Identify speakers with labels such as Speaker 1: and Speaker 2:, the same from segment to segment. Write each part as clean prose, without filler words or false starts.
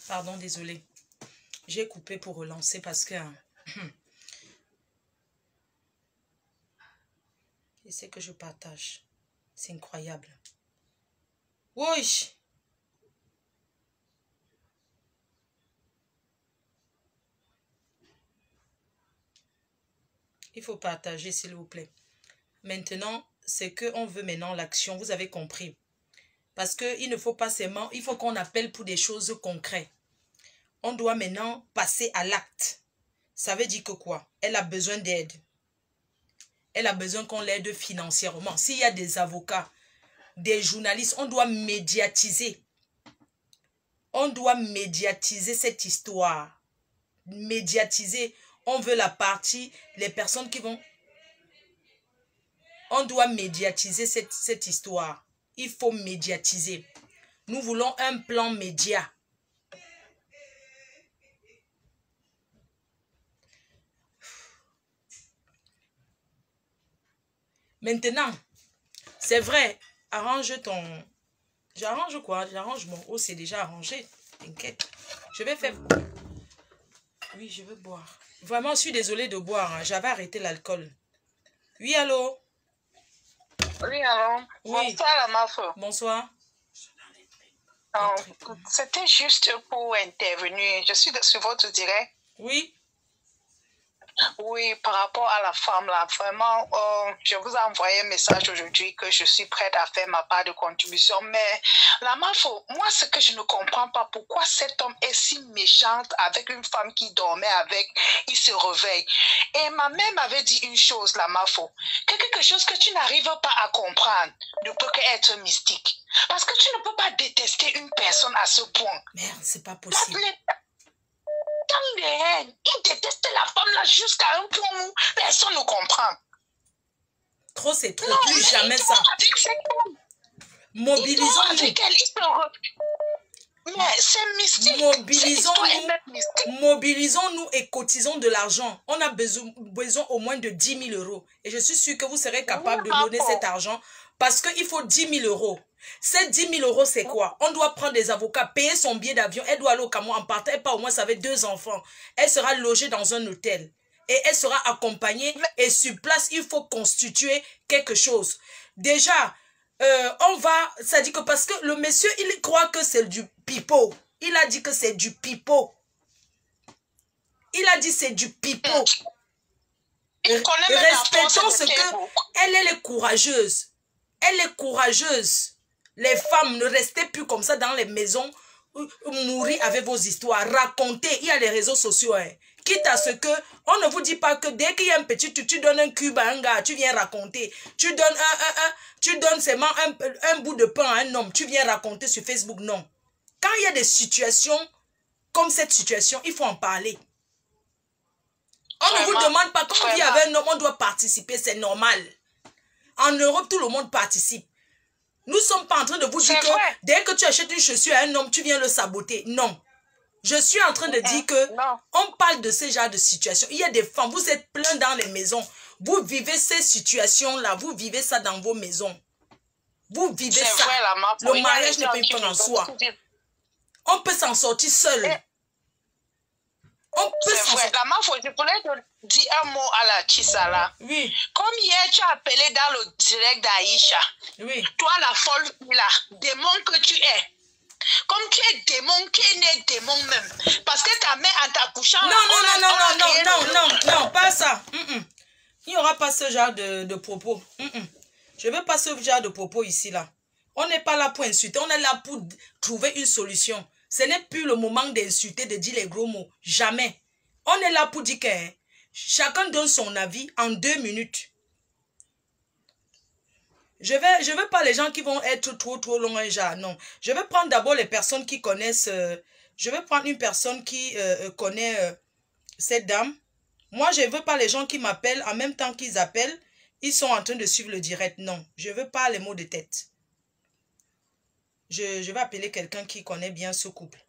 Speaker 1: Pardon, désolé. J'ai coupé pour relancer parce que... Et c'est que je partage. C'est incroyable. Oui. Il faut partager, s'il vous plaît. Maintenant, c'est qu'on veut maintenant l'action. Vous avez compris. Parce qu'il ne faut pas seulement... Il faut qu'on appelle pour des choses concrètes. On doit maintenant passer à l'acte. Ça veut dire que quoi? Elle a besoin d'aide. Elle a besoin qu'on l'aide financièrement. S'il y a des avocats, des journalistes, on doit médiatiser. On doit médiatiser cette histoire. Médiatiser. On veut la partie, les personnes qui vont... On doit médiatiser cette histoire. Il faut médiatiser. Nous voulons un plan média. Maintenant, c'est vrai, arrange ton... J'arrange quoi? J'arrange mon eau, c'est déjà arrangé. T'inquiète. Je vais faire... Oui, je veux boire. Vraiment, je suis désolée de boire. Hein. J'avais arrêté l'alcool. Oui, allô?
Speaker 2: Oui, allô?
Speaker 1: Oui.
Speaker 2: Bonsoir, la Mafo.
Speaker 1: Bonsoir.
Speaker 2: C'était juste pour intervenir. Je suis sur votre direct.
Speaker 1: Oui.
Speaker 2: Oui, par rapport à la femme là, vraiment, je vous ai envoyé un message aujourd'hui que je suis prête à faire ma part de contribution. Mais la Mafo, moi, ce que je ne comprends pas, pourquoi cet homme est si méchant avec une femme qui dormait avec, il se réveille. Et ma mère m'avait dit une chose, la Mafo, que quelque chose que tu n'arrives pas à comprendre ne peut qu'être mystique. Parce que tu ne peux pas détester une personne à ce point.
Speaker 1: Merde, c'est pas possible.
Speaker 2: Dans les haines, il détestait la femme là jusqu'à un point où personne ne comprend.
Speaker 1: Trop, c'est trop. Non, plus jamais ça. Mobilisons-nous.
Speaker 2: Mais c'est mystique.
Speaker 1: Mobilisons-nous et cotisons de l'argent. On a besoin au moins de 10 000 €. Et je suis sûre que vous serez capable de donner cet argent parce qu'il faut 10 000 €. Ces 10 000 €, c'est quoi? On doit prendre des avocats, payer son billet d'avion. Elle doit aller au Cameroun en partant. Elle part au moins, ça avec 2 enfants. Elle sera logée dans un hôtel. Et elle sera accompagnée. Et sur place, il faut constituer quelque chose. Déjà, on va... Ça dit que parce que le monsieur, il croit que c'est du pipeau. Il a dit que c'est du pipeau. Il a dit c'est du pipeau. Respectons ce que... Elle est courageuse. Elle est courageuse. Les femmes, ne restez plus comme ça dans les maisons, mourir avec vos histoires. Racontez, il y a les réseaux sociaux. Hein. Quitte à ce que, on ne vous dit pas que dès qu'il y a un petit, tu donnes un cube à un gars, tu viens raconter. Tu donnes seulement un bout de pain à un homme, tu viens raconter sur Facebook. Non. Quand il y a des situations comme cette situation, il faut en parler. On ne vous demande pas, quand on vit avec un homme, on doit participer, c'est normal. En Europe, tout le monde participe. Nous ne sommes pas en train de vous dire que dès que tu achètes une chaussure à un homme, tu viens le saboter. Non. Je suis en train de dire que on parle de ce genre de situation. Il y a des femmes, vous êtes plein dans les maisons. Vous vivez ces situations-là. Vous vivez ça dans vos maisons. Vous vivez ça. Le mariage n'est pas une fin en soi. On peut s'en sortir seul. On peut s'en sortir.
Speaker 2: Je voulais te dire un mot à la Chisala.
Speaker 1: Oui.
Speaker 2: Comme hier, tu as appelé dans le direct d'Aïcha.
Speaker 1: Oui.
Speaker 2: Toi, la folle là, démon que tu es. Comme tu es démon, qui est né démon même. Parce que ta mère, en t'accouchant...
Speaker 1: Non, pas ça. Il n'y aura pas ce genre de propos. Je ne veux pas ce genre de propos ici, là. On n'est pas là pour insulter. On est là pour trouver une solution. Ce n'est plus le moment d'insulter, de dire les gros mots. Jamais. On est là pour dire que chacun donne son avis en 2 minutes. Je veux pas les gens qui vont être trop longs, genre, non. Je vais prendre d'abord les personnes qui connaissent... je vais prendre une personne qui connaît cette dame. Moi, je veux pas les gens qui m'appellent en même temps qu'ils appellent. Ils sont en train de suivre le direct. Non, je veux pas les mots de tête. Je vais appeler quelqu'un qui connaît bien ce couple.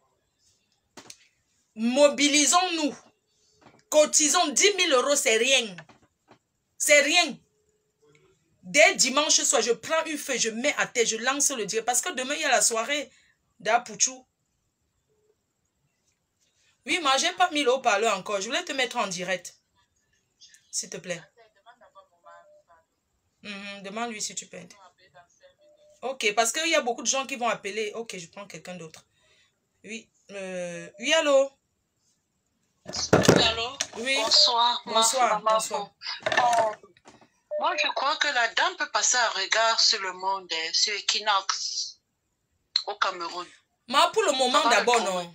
Speaker 1: Mobilisons-nous. Cotisons 10 000 €, c'est rien. C'est rien. Dès dimanche soir, je prends une feuille, je mets à terre, je lance le direct. Parce que demain, il y a la soirée d'Apouchou. Oui, moi, j'ai pas mis le haut-parleur encore. Je voulais te mettre en direct, s'il te plaît. Demande-lui si tu peux aider. Ok, parce qu'il y a beaucoup de gens qui vont appeler. Ok, je prends quelqu'un d'autre. Oui. Oui, allô?
Speaker 3: Oui, allô?
Speaker 1: Oui.
Speaker 3: Bonsoir.
Speaker 1: Bonsoir. Bonsoir.
Speaker 3: Moi, je crois que la dame peut passer un regard sur le monde, sur Equinox, au Cameroun.
Speaker 1: Moi, pour le moment, d'abord, non.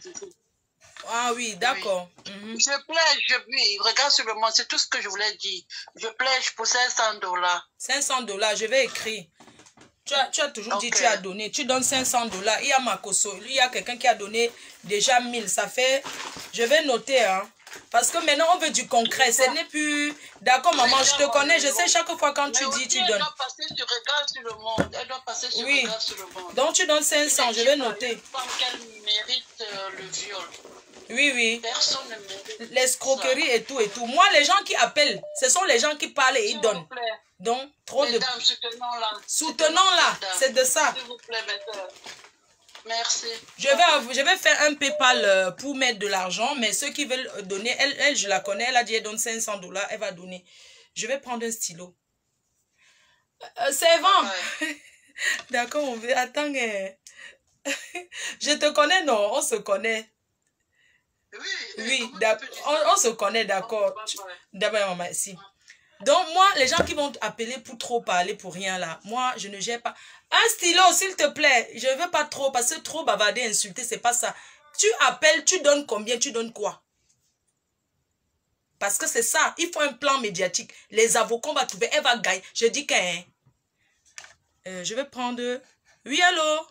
Speaker 1: Ah oui, d'accord.
Speaker 3: Oui. Je plège, oui, regarde sur le monde, c'est tout ce que je voulais dire. Je plège pour 500 $.
Speaker 1: 500 $, je vais écrire. Tu as toujours dit, tu as donné. Tu donnes 500 $. Il y a Makoso, il y a quelqu'un qui a donné déjà 1000. Ça fait, je vais noter, hein. Parce que maintenant, on veut du concret. Ce n'est plus... D'accord, maman, je te connais. Je sais, chaque fois quand tu dis, tu donnes.
Speaker 3: Elle doit passer sur regard sur le monde. Elle doit passer sur regard sur le monde.
Speaker 1: Donc, tu donnes 500. Je vais noter.
Speaker 3: Une femme qu'elle mérite le viol.
Speaker 1: Oui, oui.
Speaker 3: Personne ne mérite.
Speaker 1: L'escroquerie et tout et tout. Moi, les gens qui appellent, ce sont les gens qui parlent et ils donnent. Donc, trop de...
Speaker 3: Mesdames, soutenons-la.
Speaker 1: Soutenons-la. C'est de ça.
Speaker 3: S'il vous plaît, mesdames. Merci.
Speaker 1: Je vais faire un PayPal pour mettre de l'argent, mais ceux qui veulent donner, elle, je la connais, elle a dit elle donne 500 $, elle va donner. Je vais prendre un stylo. C'est bon. Ouais. D'accord, on veut. Attends. Je te connais, non? On se connaît. Oui, on se connaît, d'accord. D'abord, maman, si. Donc, moi, les gens qui vont appeler pour trop parler, pour rien là, moi, je ne gère pas. Un stylo, s'il te plaît. Je ne veux pas trop, parce que trop bavarder, insulter, c'est pas ça. Tu appelles, tu donnes combien, tu donnes quoi? Parce que c'est ça, il faut un plan médiatique. Les avocats vont trouver, elle va gagner. Je dis que... je vais prendre... Oui, allô?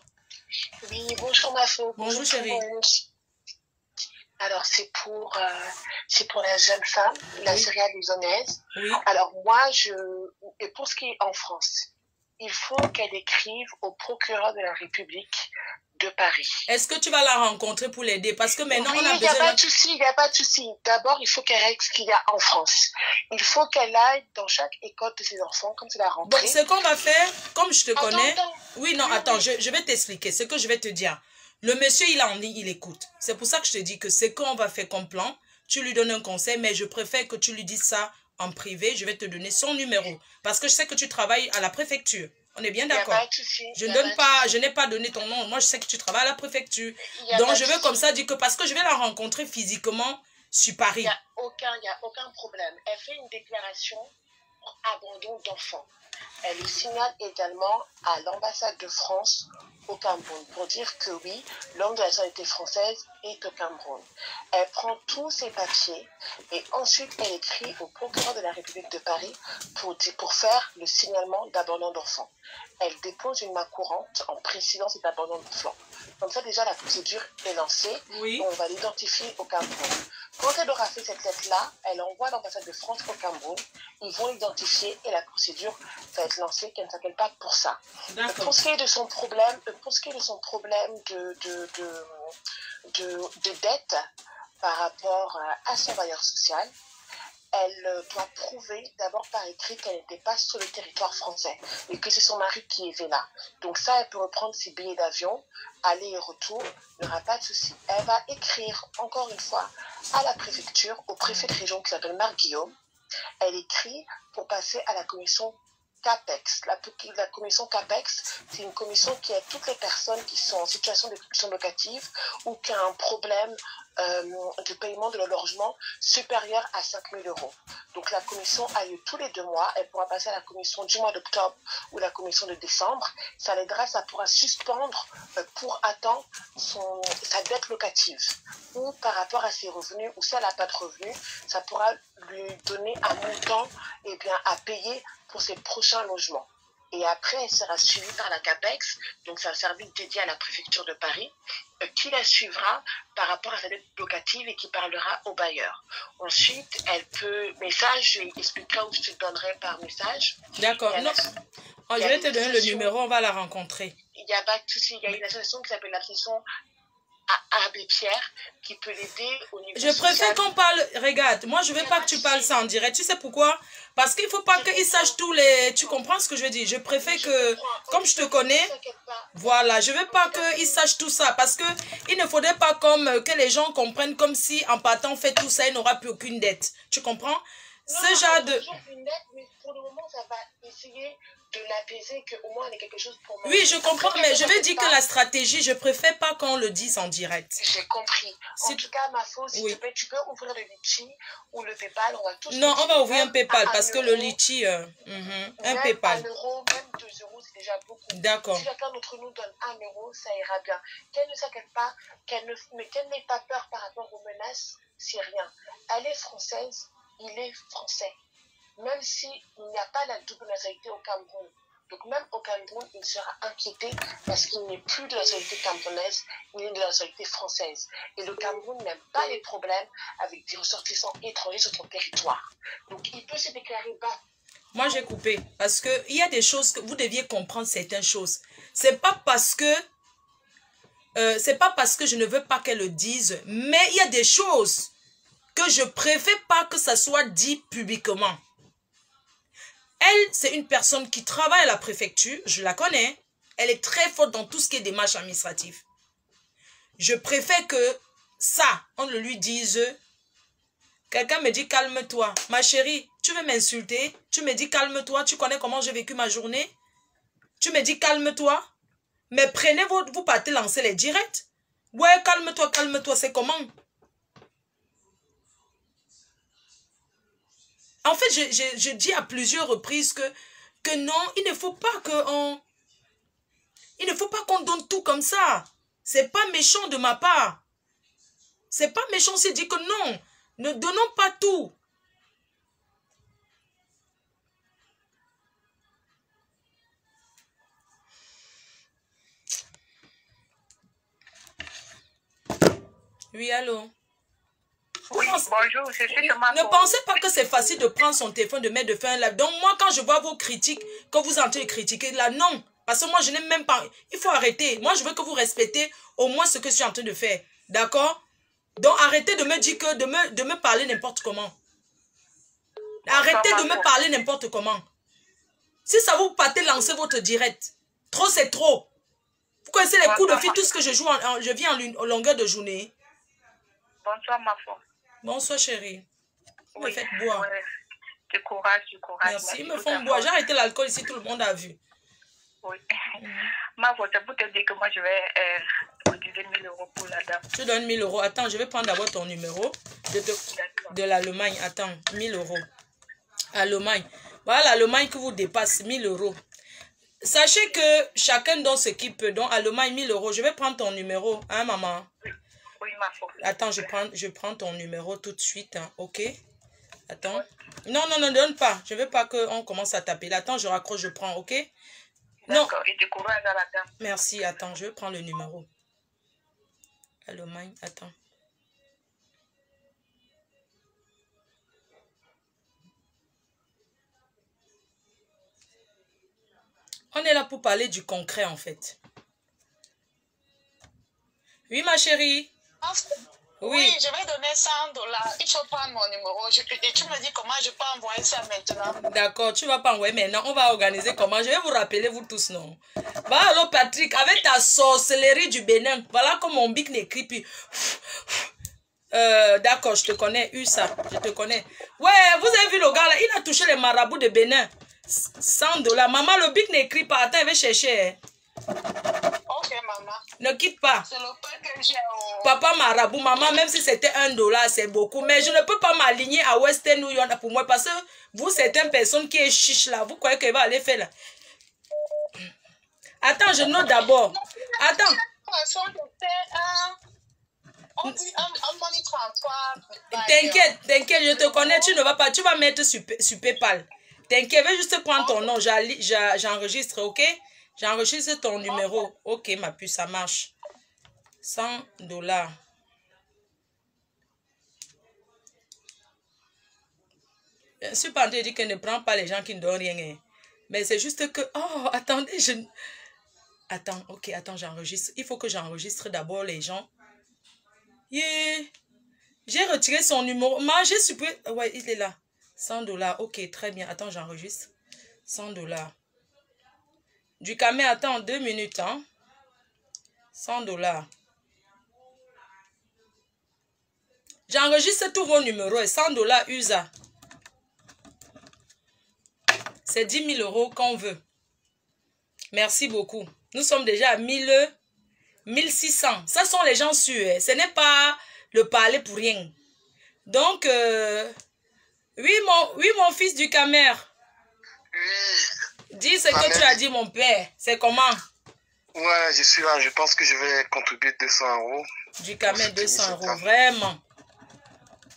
Speaker 4: Oui, bonjour ma fille.
Speaker 1: Bonjour chérie.
Speaker 4: Alors, c'est pour la jeune femme, la Syria lyonnaise.
Speaker 1: Oui.
Speaker 4: Alors, et pour ce qui est en France, il faut qu'elle écrive au procureur de la République de Paris.
Speaker 1: Est-ce que tu vas la rencontrer pour l'aider? Parce que maintenant,
Speaker 4: oui,
Speaker 1: on a besoin...
Speaker 4: il n'y a pas de souci, il n'y a pas de souci. D'abord, il faut qu'elle règle ce qu'il y a en France. Il faut qu'elle aille dans chaque école de ses enfants, comme c'est la rentrée.
Speaker 1: Bon, ce qu'on va faire, comme je te connais... Attends. Oui, non, attends, je vais t'expliquer ce que je vais te dire. Le monsieur, il est en ligne, il écoute. C'est pour ça que je te dis que c'est qu'on va faire comme plan. Tu lui donnes un conseil, mais je préfère que tu lui dises ça en privé. Je vais te donner son numéro. Parce que je sais que tu travailles à la préfecture. On est bien d'accord? Je n'ai pas donné ton nom. Moi, je sais que tu travailles à la préfecture. Donc, je veux comme ça dire que parce que je vais la rencontrer physiquement sur Paris.
Speaker 4: Il n'y a aucun problème. Elle fait une déclaration pour abandon d'enfants. Elle le signale également à l'ambassade de France au Cameroun pour dire que oui, l'homme de la nationalité française est au Cameroun. Elle prend tous ses papiers et ensuite elle écrit au procureur de la République de Paris pour faire le signalement d'abandon d'enfants. Elle dépose une main courante en précisant cet abandon d'enfants. Comme ça, déjà, la procédure est lancée.
Speaker 1: Oui.
Speaker 4: On va l'identifier au Cameroun. Quand elle aura fait cette lettre-là, elle envoie l'ambassade de France au Cameroun. Ils vont l'identifier et la procédure va être lancée, qu'elle ne s'appelle pas pour ça. Pour ce qui est de son problème, de dette par rapport à son bailleur social, elle doit prouver d'abord par écrit qu'elle n'était pas sur le territoire français et que c'est son mari qui était là. Donc ça, elle peut reprendre ses billets d'avion, aller et retour, il n'y aura pas de souci. Elle va écrire encore une fois à la préfecture, au préfet de région qui s'appelle Marc Guillaume. Elle écrit pour passer à la commission CAPEX. La commission CAPEX, c'est une commission qui aide toutes les personnes qui sont en situation d'expulsion locative ou qui ont un problème de paiement de leur logement supérieur à 5 000 €. Donc la commission a lieu tous les 2 mois. Elle pourra passer à la commission du mois d'octobre ou la commission de décembre. Ça l'aidera, ça pourra suspendre pour attendre sa dette locative. Ou par rapport à ses revenus, ou si elle n'a pas de revenus, ça pourra lui donner un montant à payer pour ses prochains logements. Et après, elle sera suivie par la CAPEX, donc c'est un service dédié à la préfecture de Paris, qui la suivra par rapport à sa dette locative et qui parlera au bailleur. Ensuite, elle peut... Message, je lui expliquerai ou je te donnerai par message.
Speaker 1: D'accord. Je vais te donner le numéro, on va la rencontrer.
Speaker 4: Il n'y a pas de souci. Il y a une association qui s'appelle l'association à Abbé Pierre qui peut l'aider au niveau
Speaker 1: Je préfère
Speaker 4: social.
Speaker 1: qu'on parle... Regarde, moi, je veux pas que tu parles ça en direct. Tu sais pourquoi? Parce qu'il faut pas qu'ils sachent tous les... Tu comprends ce que je veux dire? Je préfère que, comme je te connais, voilà, je veux pas qu'ils sachent tout ça. Parce que il ne faudrait pas comme que les gens comprennent comme si en partant on fait tout ça, il n'aura plus aucune dette. Tu comprends? Ce genre de...
Speaker 4: Une dette, mais pour le moment, ça va essayer de l'apaiser, qu'au moins, on ait quelque chose pour manger.
Speaker 1: Oui, je comprends,
Speaker 4: Après,
Speaker 1: mais je veux dire
Speaker 4: pas.
Speaker 1: que la stratégie, je préfère pas qu'on le dise en direct.
Speaker 4: J'ai compris. En tout cas, ma faute, s'il te plaît, tu peux ouvrir le Litchi ou le PayPal. On va tous
Speaker 1: Non, on va ouvrir un PayPal parce que le
Speaker 4: Litchi,
Speaker 1: Litchi, un PayPal.
Speaker 4: 1 euro, même 2 euros, c'est déjà beaucoup.
Speaker 1: D'accord.
Speaker 4: Si chacun d'entre nous donne 1 euro, ça ira bien. Qu'elle ne s'inquiète pas, mais qu'elle n'ait pas peur par rapport aux menaces, c'est rien. Elle est française, il est français. Même s'il n'y a pas la double nationalité au Cameroun. Donc même au Cameroun, il sera inquiété parce qu'il n'est plus de la nationalité camerounaise, il est de la nationalité française. Et le Cameroun n'aime pas les problèmes avec des ressortissants étrangers sur son territoire. Donc il peut se déclarer bas.
Speaker 1: Moi, j'ai coupé parce que il y a des choses que vous deviez comprendre certaines choses. C'est pas parce que je ne veux pas qu'elle le dise, mais il y a des choses que je préfère pas que ça soit dit publiquement. Elle, c'est une personne qui travaille à la préfecture, je la connais. Elle est très forte dans tout ce qui est démarches administratives. Je préfère que ça, on le lui dise. Quelqu'un me dit calme-toi. Ma chérie, tu veux m'insulter? Tu me dis calme-toi. Tu connais comment j'ai vécu ma journée? Tu me dis calme-toi. Mais prenez vous partez lancer les directs. Ouais, calme-toi, c'est comment? En fait, je dis à plusieurs reprises que non, il ne faut pas qu'on donne tout comme ça. C'est pas méchant de ma part. C'est pas méchant, c'est dire que non, ne donnons pas tout. Oui, allô?
Speaker 3: Oui, bonjour, je suis sur ma
Speaker 1: Ne pensez pas que c'est facile de prendre son téléphone, de mettre de faire un live. Donc moi, quand je vois vos critiques, que vous êtes en train de critiquer, là, non. Parce que moi, je n'aime même pas... Il faut arrêter. Moi, je veux que vous respectez au moins ce que je suis en train de faire. D'accord? Donc, arrêtez de me dire que... De me parler n'importe comment. Arrêtez de me parler n'importe comment. Si ça vous partez lancer votre direct, trop c'est trop. Vous connaissez les coups de fil, tout ce que je joue, je vis en longueur de journée.
Speaker 3: Bonsoir, ma foi.
Speaker 1: Bonsoir, chérie. Vous me faites boire.
Speaker 3: Ouais. Du courage.
Speaker 1: Merci, ils me font boire. J'ai arrêté l'alcool ici, tout le monde a vu.
Speaker 3: Oui. Ma foi, c'est pour te dire que moi, je vais utiliser 1 000 euros pour la dame.
Speaker 1: Tu donnes 1 000 euros. Attends, je vais prendre d'abord ton numéro de l'Allemagne. Attends, 1 000 euros. Allemagne. Voilà l'Allemagne qui vous dépasse, 1 000 euros. Sachez que chacun donne ce qu'il peut. Donc, Allemagne, 1 000 euros. Je vais prendre ton numéro, hein, maman?
Speaker 3: Oui, ma foi.
Speaker 1: Attends, je prends ton numéro tout de suite, hein, ok? Attends. Non, ne donne pas. Je ne veux pas qu'on commence à taper. Attends, je raccroche, je prends, ok? Non.
Speaker 3: D'accord, et du courage à la dame.
Speaker 1: Merci, attends, je vais prendre le numéro. Allemagne, attends. On est là pour parler du concret, en fait. Oui, ma chérie.
Speaker 2: Oui, je vais donner 100 $. Il faut prendre mon numéro. Et tu me dis comment je peux envoyer ça maintenant.
Speaker 1: D'accord, tu ne vas pas envoyer maintenant. On va organiser comment. Je vais vous rappeler, vous tous, non? Bah, allô, Patrick, avec ta sorcellerie du Bénin. Voilà comme mon bic n'écrit plus. D'accord, je te connais, ça, je te connais. Ouais, vous avez vu le gars là, il a touché les marabouts de Bénin. 100 $. Maman, le bic n'écrit pas. Attends, il va chercher.
Speaker 2: Ok, maman.
Speaker 1: Ne quitte pas.
Speaker 2: C'est le peu que j'ai au...
Speaker 1: Papa marabout, maman, même si c'était 1 $, c'est beaucoup. Mais je ne peux pas m'aligner à Western New York pour moi. Parce que vous, certaines personnes qui est chiche là, vous croyez qu'elle va aller faire là. Attends, je note d'abord. Attends.
Speaker 2: On dit un money transfert.
Speaker 1: T'inquiète, je te connais, tu ne vas pas. Tu vas mettre sur PayPal. T'inquiète, je vais juste prendre ton nom. J'enregistre, ok? J'enregistre ton numéro. Ok, ma puce, ça marche. 100 $. Je suis pas en train de dire qu'elle ne prend pas les gens qui ne donnent rien. Hein. Mais c'est juste que... Oh, attendez, Attends, ok, attends, j'enregistre. Il faut que j'enregistre d'abord les gens Yeah. J'ai retiré son numéro. Moi, j'ai supprimé. Ouais, il est là. 100 $. Ok, très bien. Attends, j'enregistre. 100 $. Du camé, attends 2 minutes. Hein? 100 $. J'enregistre tous vos numéros. Et 100 $ USA. C'est 10 000 € qu'on veut. Merci beaucoup. Nous sommes déjà à 1600. Ça sont les gens sûrs. Ce n'est pas le parler pour rien. Donc, oui, mon fils du Camer.
Speaker 5: Oui.
Speaker 1: Dis ce que tu as dit, mon père. C'est comment?
Speaker 5: Ouais, je suis là. Je pense que je vais contribuer 200 €.
Speaker 1: Du Camer, 200 €. Vraiment.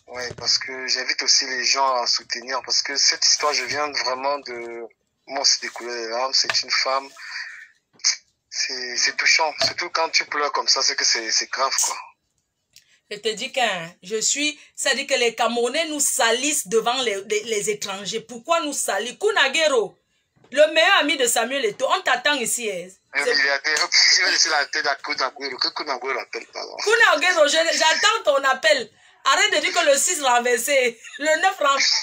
Speaker 5: Oui, parce que j'invite aussi les gens à soutenir. Parce que cette histoire, je viens vraiment de... Moi, c'est découlé les larmes. C'est une femme. C'est touchant. Surtout quand tu pleures comme ça, c'est que c'est grave, quoi.
Speaker 1: Je te dis que ça dit que les Camerounais nous salissent devant les étrangers. Pourquoi nous salissent? Kunagero, le meilleur ami de Samuel Eto'o, on t'attend ici.
Speaker 5: Un milliardaire, je vais laisser la tête à Kunagero, que Kunagero l'appelle pas.
Speaker 1: Kunagero, j'attends ton appel. Arrête de dire que le 6 renversé, le 9 renversé.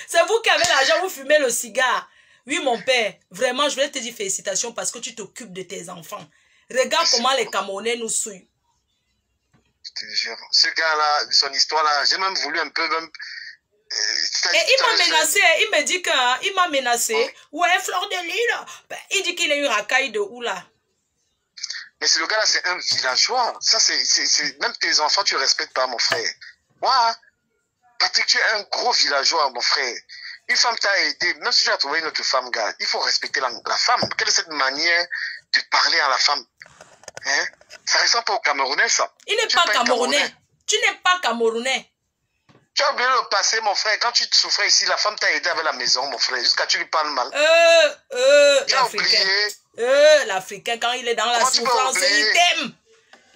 Speaker 1: C'est vous qui avez l'argent, vous fumez le cigare. Oui, mon père, vraiment, je voulais te dire félicitations parce que tu t'occupes de tes enfants. Regarde comment les Camerounais nous suivent.
Speaker 5: Je te jure. Ce gars-là, son histoire-là, j'ai même voulu un peu... Même,
Speaker 1: et il m'a menacé, il me dit qu'il m'a menacé. Ouais, Fleur de Lille. Il dit qu'il a eu racaille de où là?
Speaker 5: Mais ce gars-là, c'est un villageois. Ça, c'est même tes enfants, tu ne respectes pas, mon frère. Moi, Patrick, tu es un gros villageois, mon frère. Une femme t'a aidé, même si tu as trouvé une autre femme, gars, il faut respecter la femme. Quelle est cette manière de parler à la femme? Hein? Ça ressemble pas au Camerounais, ça.
Speaker 1: Il n'est pas Camerounais. Tu n'es pas Camerounais.
Speaker 5: Tu as oublié le passé, mon frère. Quand tu souffrais ici, la femme t'a aidé avec la maison, mon frère. Jusqu'à tu lui parles mal. Tu as oublié.
Speaker 1: L'Africain, quand il est dans la souffrance, il t'aime.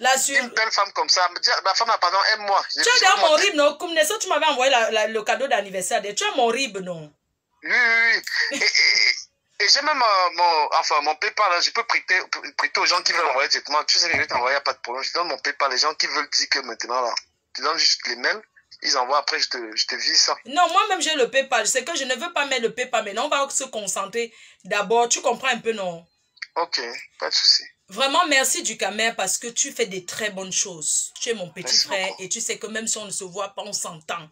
Speaker 5: Une belle femme comme ça, ma femme a pardon, aime-moi.
Speaker 1: Tu as déjà mon rib, non? Comme ça, tu m'avais envoyé le cadeau d'anniversaire. Tu as mon rib, non?
Speaker 5: Oui. Et j'ai même mon PayPal, là, je peux prêter aux gens qui veulent envoyer directement. Tu sais, je vais t'envoyer, pas de problème. Je donne mon PayPal, les gens qui veulent dire que maintenant, là, tu donnes juste les mails, ils envoient, après, je te vise ça.
Speaker 1: Non, moi-même, j'ai le PayPal. C'est que je ne veux pas mettre le PayPal, mais non, on va se concentrer. D'abord, tu comprends un peu, non?
Speaker 5: Ok, pas de souci.
Speaker 1: Vraiment, merci du Camer parce que tu fais des très bonnes choses. Tu es mon petit frère et tu sais que même si on ne se voit pas, on s'entend.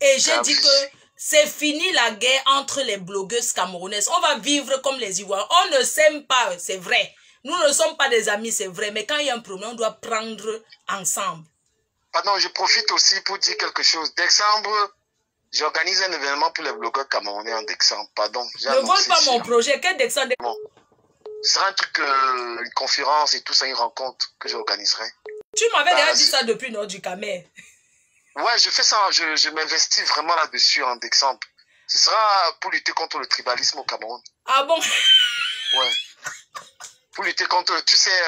Speaker 1: Et j'ai dit que c'est fini la guerre entre les blogueuses camerounaises. On va vivre comme les Ivoiriens. On ne s'aime pas, c'est vrai. Nous ne sommes pas des amis, c'est vrai. Mais quand il y a un problème, on doit prendre ensemble.
Speaker 5: Pardon, je profite aussi pour dire quelque chose. Décembre, j'organise un événement pour les blogueurs camerounais en décembre. Pardon.
Speaker 1: Ne vole pas mon projet. Quel décembre?
Speaker 5: Bon. Ce sera un truc, une conférence et tout ça, une rencontre que j'organiserai.
Speaker 1: Tu m'avais déjà dit ça depuis du Camer.
Speaker 5: Ouais, je fais ça, je m'investis vraiment là-dessus en décembre. Ce sera pour lutter contre le tribalisme au Cameroun.
Speaker 1: Ah bon?
Speaker 5: Ouais. Pour lutter contre, tu sais,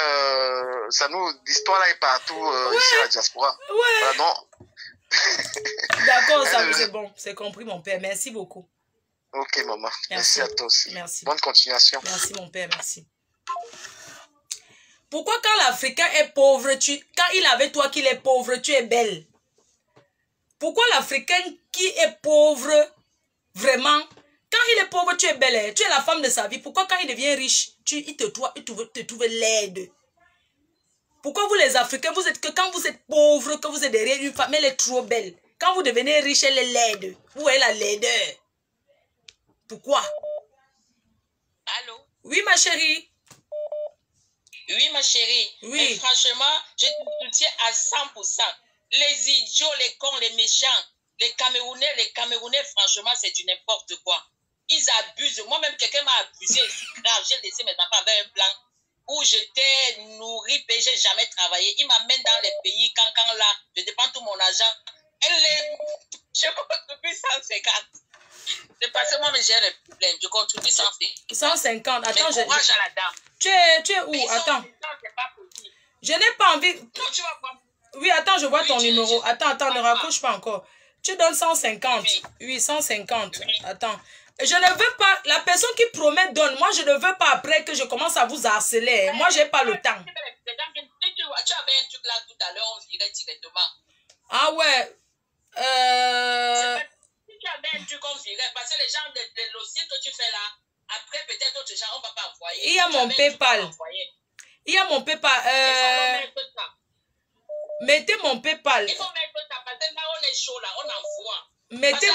Speaker 5: ça nous, l'histoire là est partout, ici à la diaspora.
Speaker 1: Ouais.
Speaker 5: Voilà, non.
Speaker 1: D'accord, ça c'est bon, c'est compris mon père. Merci beaucoup.
Speaker 5: Ok, maman. Merci à toi aussi.
Speaker 1: Merci.
Speaker 5: Bonne continuation.
Speaker 1: Merci, mon père. Merci. Pourquoi quand l'Africain est pauvre, quand il est avec toi qu'il est pauvre, tu es belle? Pourquoi l'Africain qui est pauvre, vraiment, quand il est pauvre, tu es belle, tu es la femme de sa vie. Pourquoi quand il devient riche, il te trouve laide? Pourquoi vous les Africains, quand vous êtes pauvre, que vous êtes derrière une femme, elle est trop belle. Quand vous devenez riche, elle est laide. Vous voyez la laideur. Pourquoi?
Speaker 6: Allô?
Speaker 1: Oui, ma chérie.
Speaker 6: Oui, ma chérie.
Speaker 1: Oui.
Speaker 6: Mais franchement, je te soutiens à 100%. Les idiots, les cons, les méchants, les Camerounais, franchement, c'est du n'importe quoi. Ils abusent. Moi-même, quelqu'un m'a abusé. C'est grave. J'ai laissé mes enfants avec un plan où j'étais nourrie, et j'ai jamais travaillé. Ils m'amènent dans les pays, quand là, je dépense tout mon argent. Je contribue 150. C'est parce que moi-même, j'ai les problèmes. Je contribue 150.
Speaker 1: 150. Attends,
Speaker 6: mais courage à la dame.
Speaker 1: Tu es où? Attends. Je n'ai pas envie.
Speaker 6: Non, tu vas voir.
Speaker 1: Oui, attends, je vois ton numéro. Attends, ne raccroche pas encore. Tu donnes 150. Oui, 150. Oui. Attends. Je ne veux pas, la personne qui promet donne. Moi, je ne veux pas après que je commence à vous harceler. Moi, je n'ai pas le temps.
Speaker 6: Tu avais un truc là tout à l'heure, on virait directement.
Speaker 1: Ah ouais.
Speaker 6: Si tu avais un truc, on virait. Parce que les gens de l'océan que tu fais là, après peut-être d'autres gens, on ne va pas envoyer.
Speaker 1: Il y a mon PayPal. Il y a mon PayPal.
Speaker 6: Il faut mettre ça.
Speaker 1: Mettez mon PayPal.
Speaker 6: Il faut mettre ça parce que là, on est chaud là, on envoie.
Speaker 1: Mettez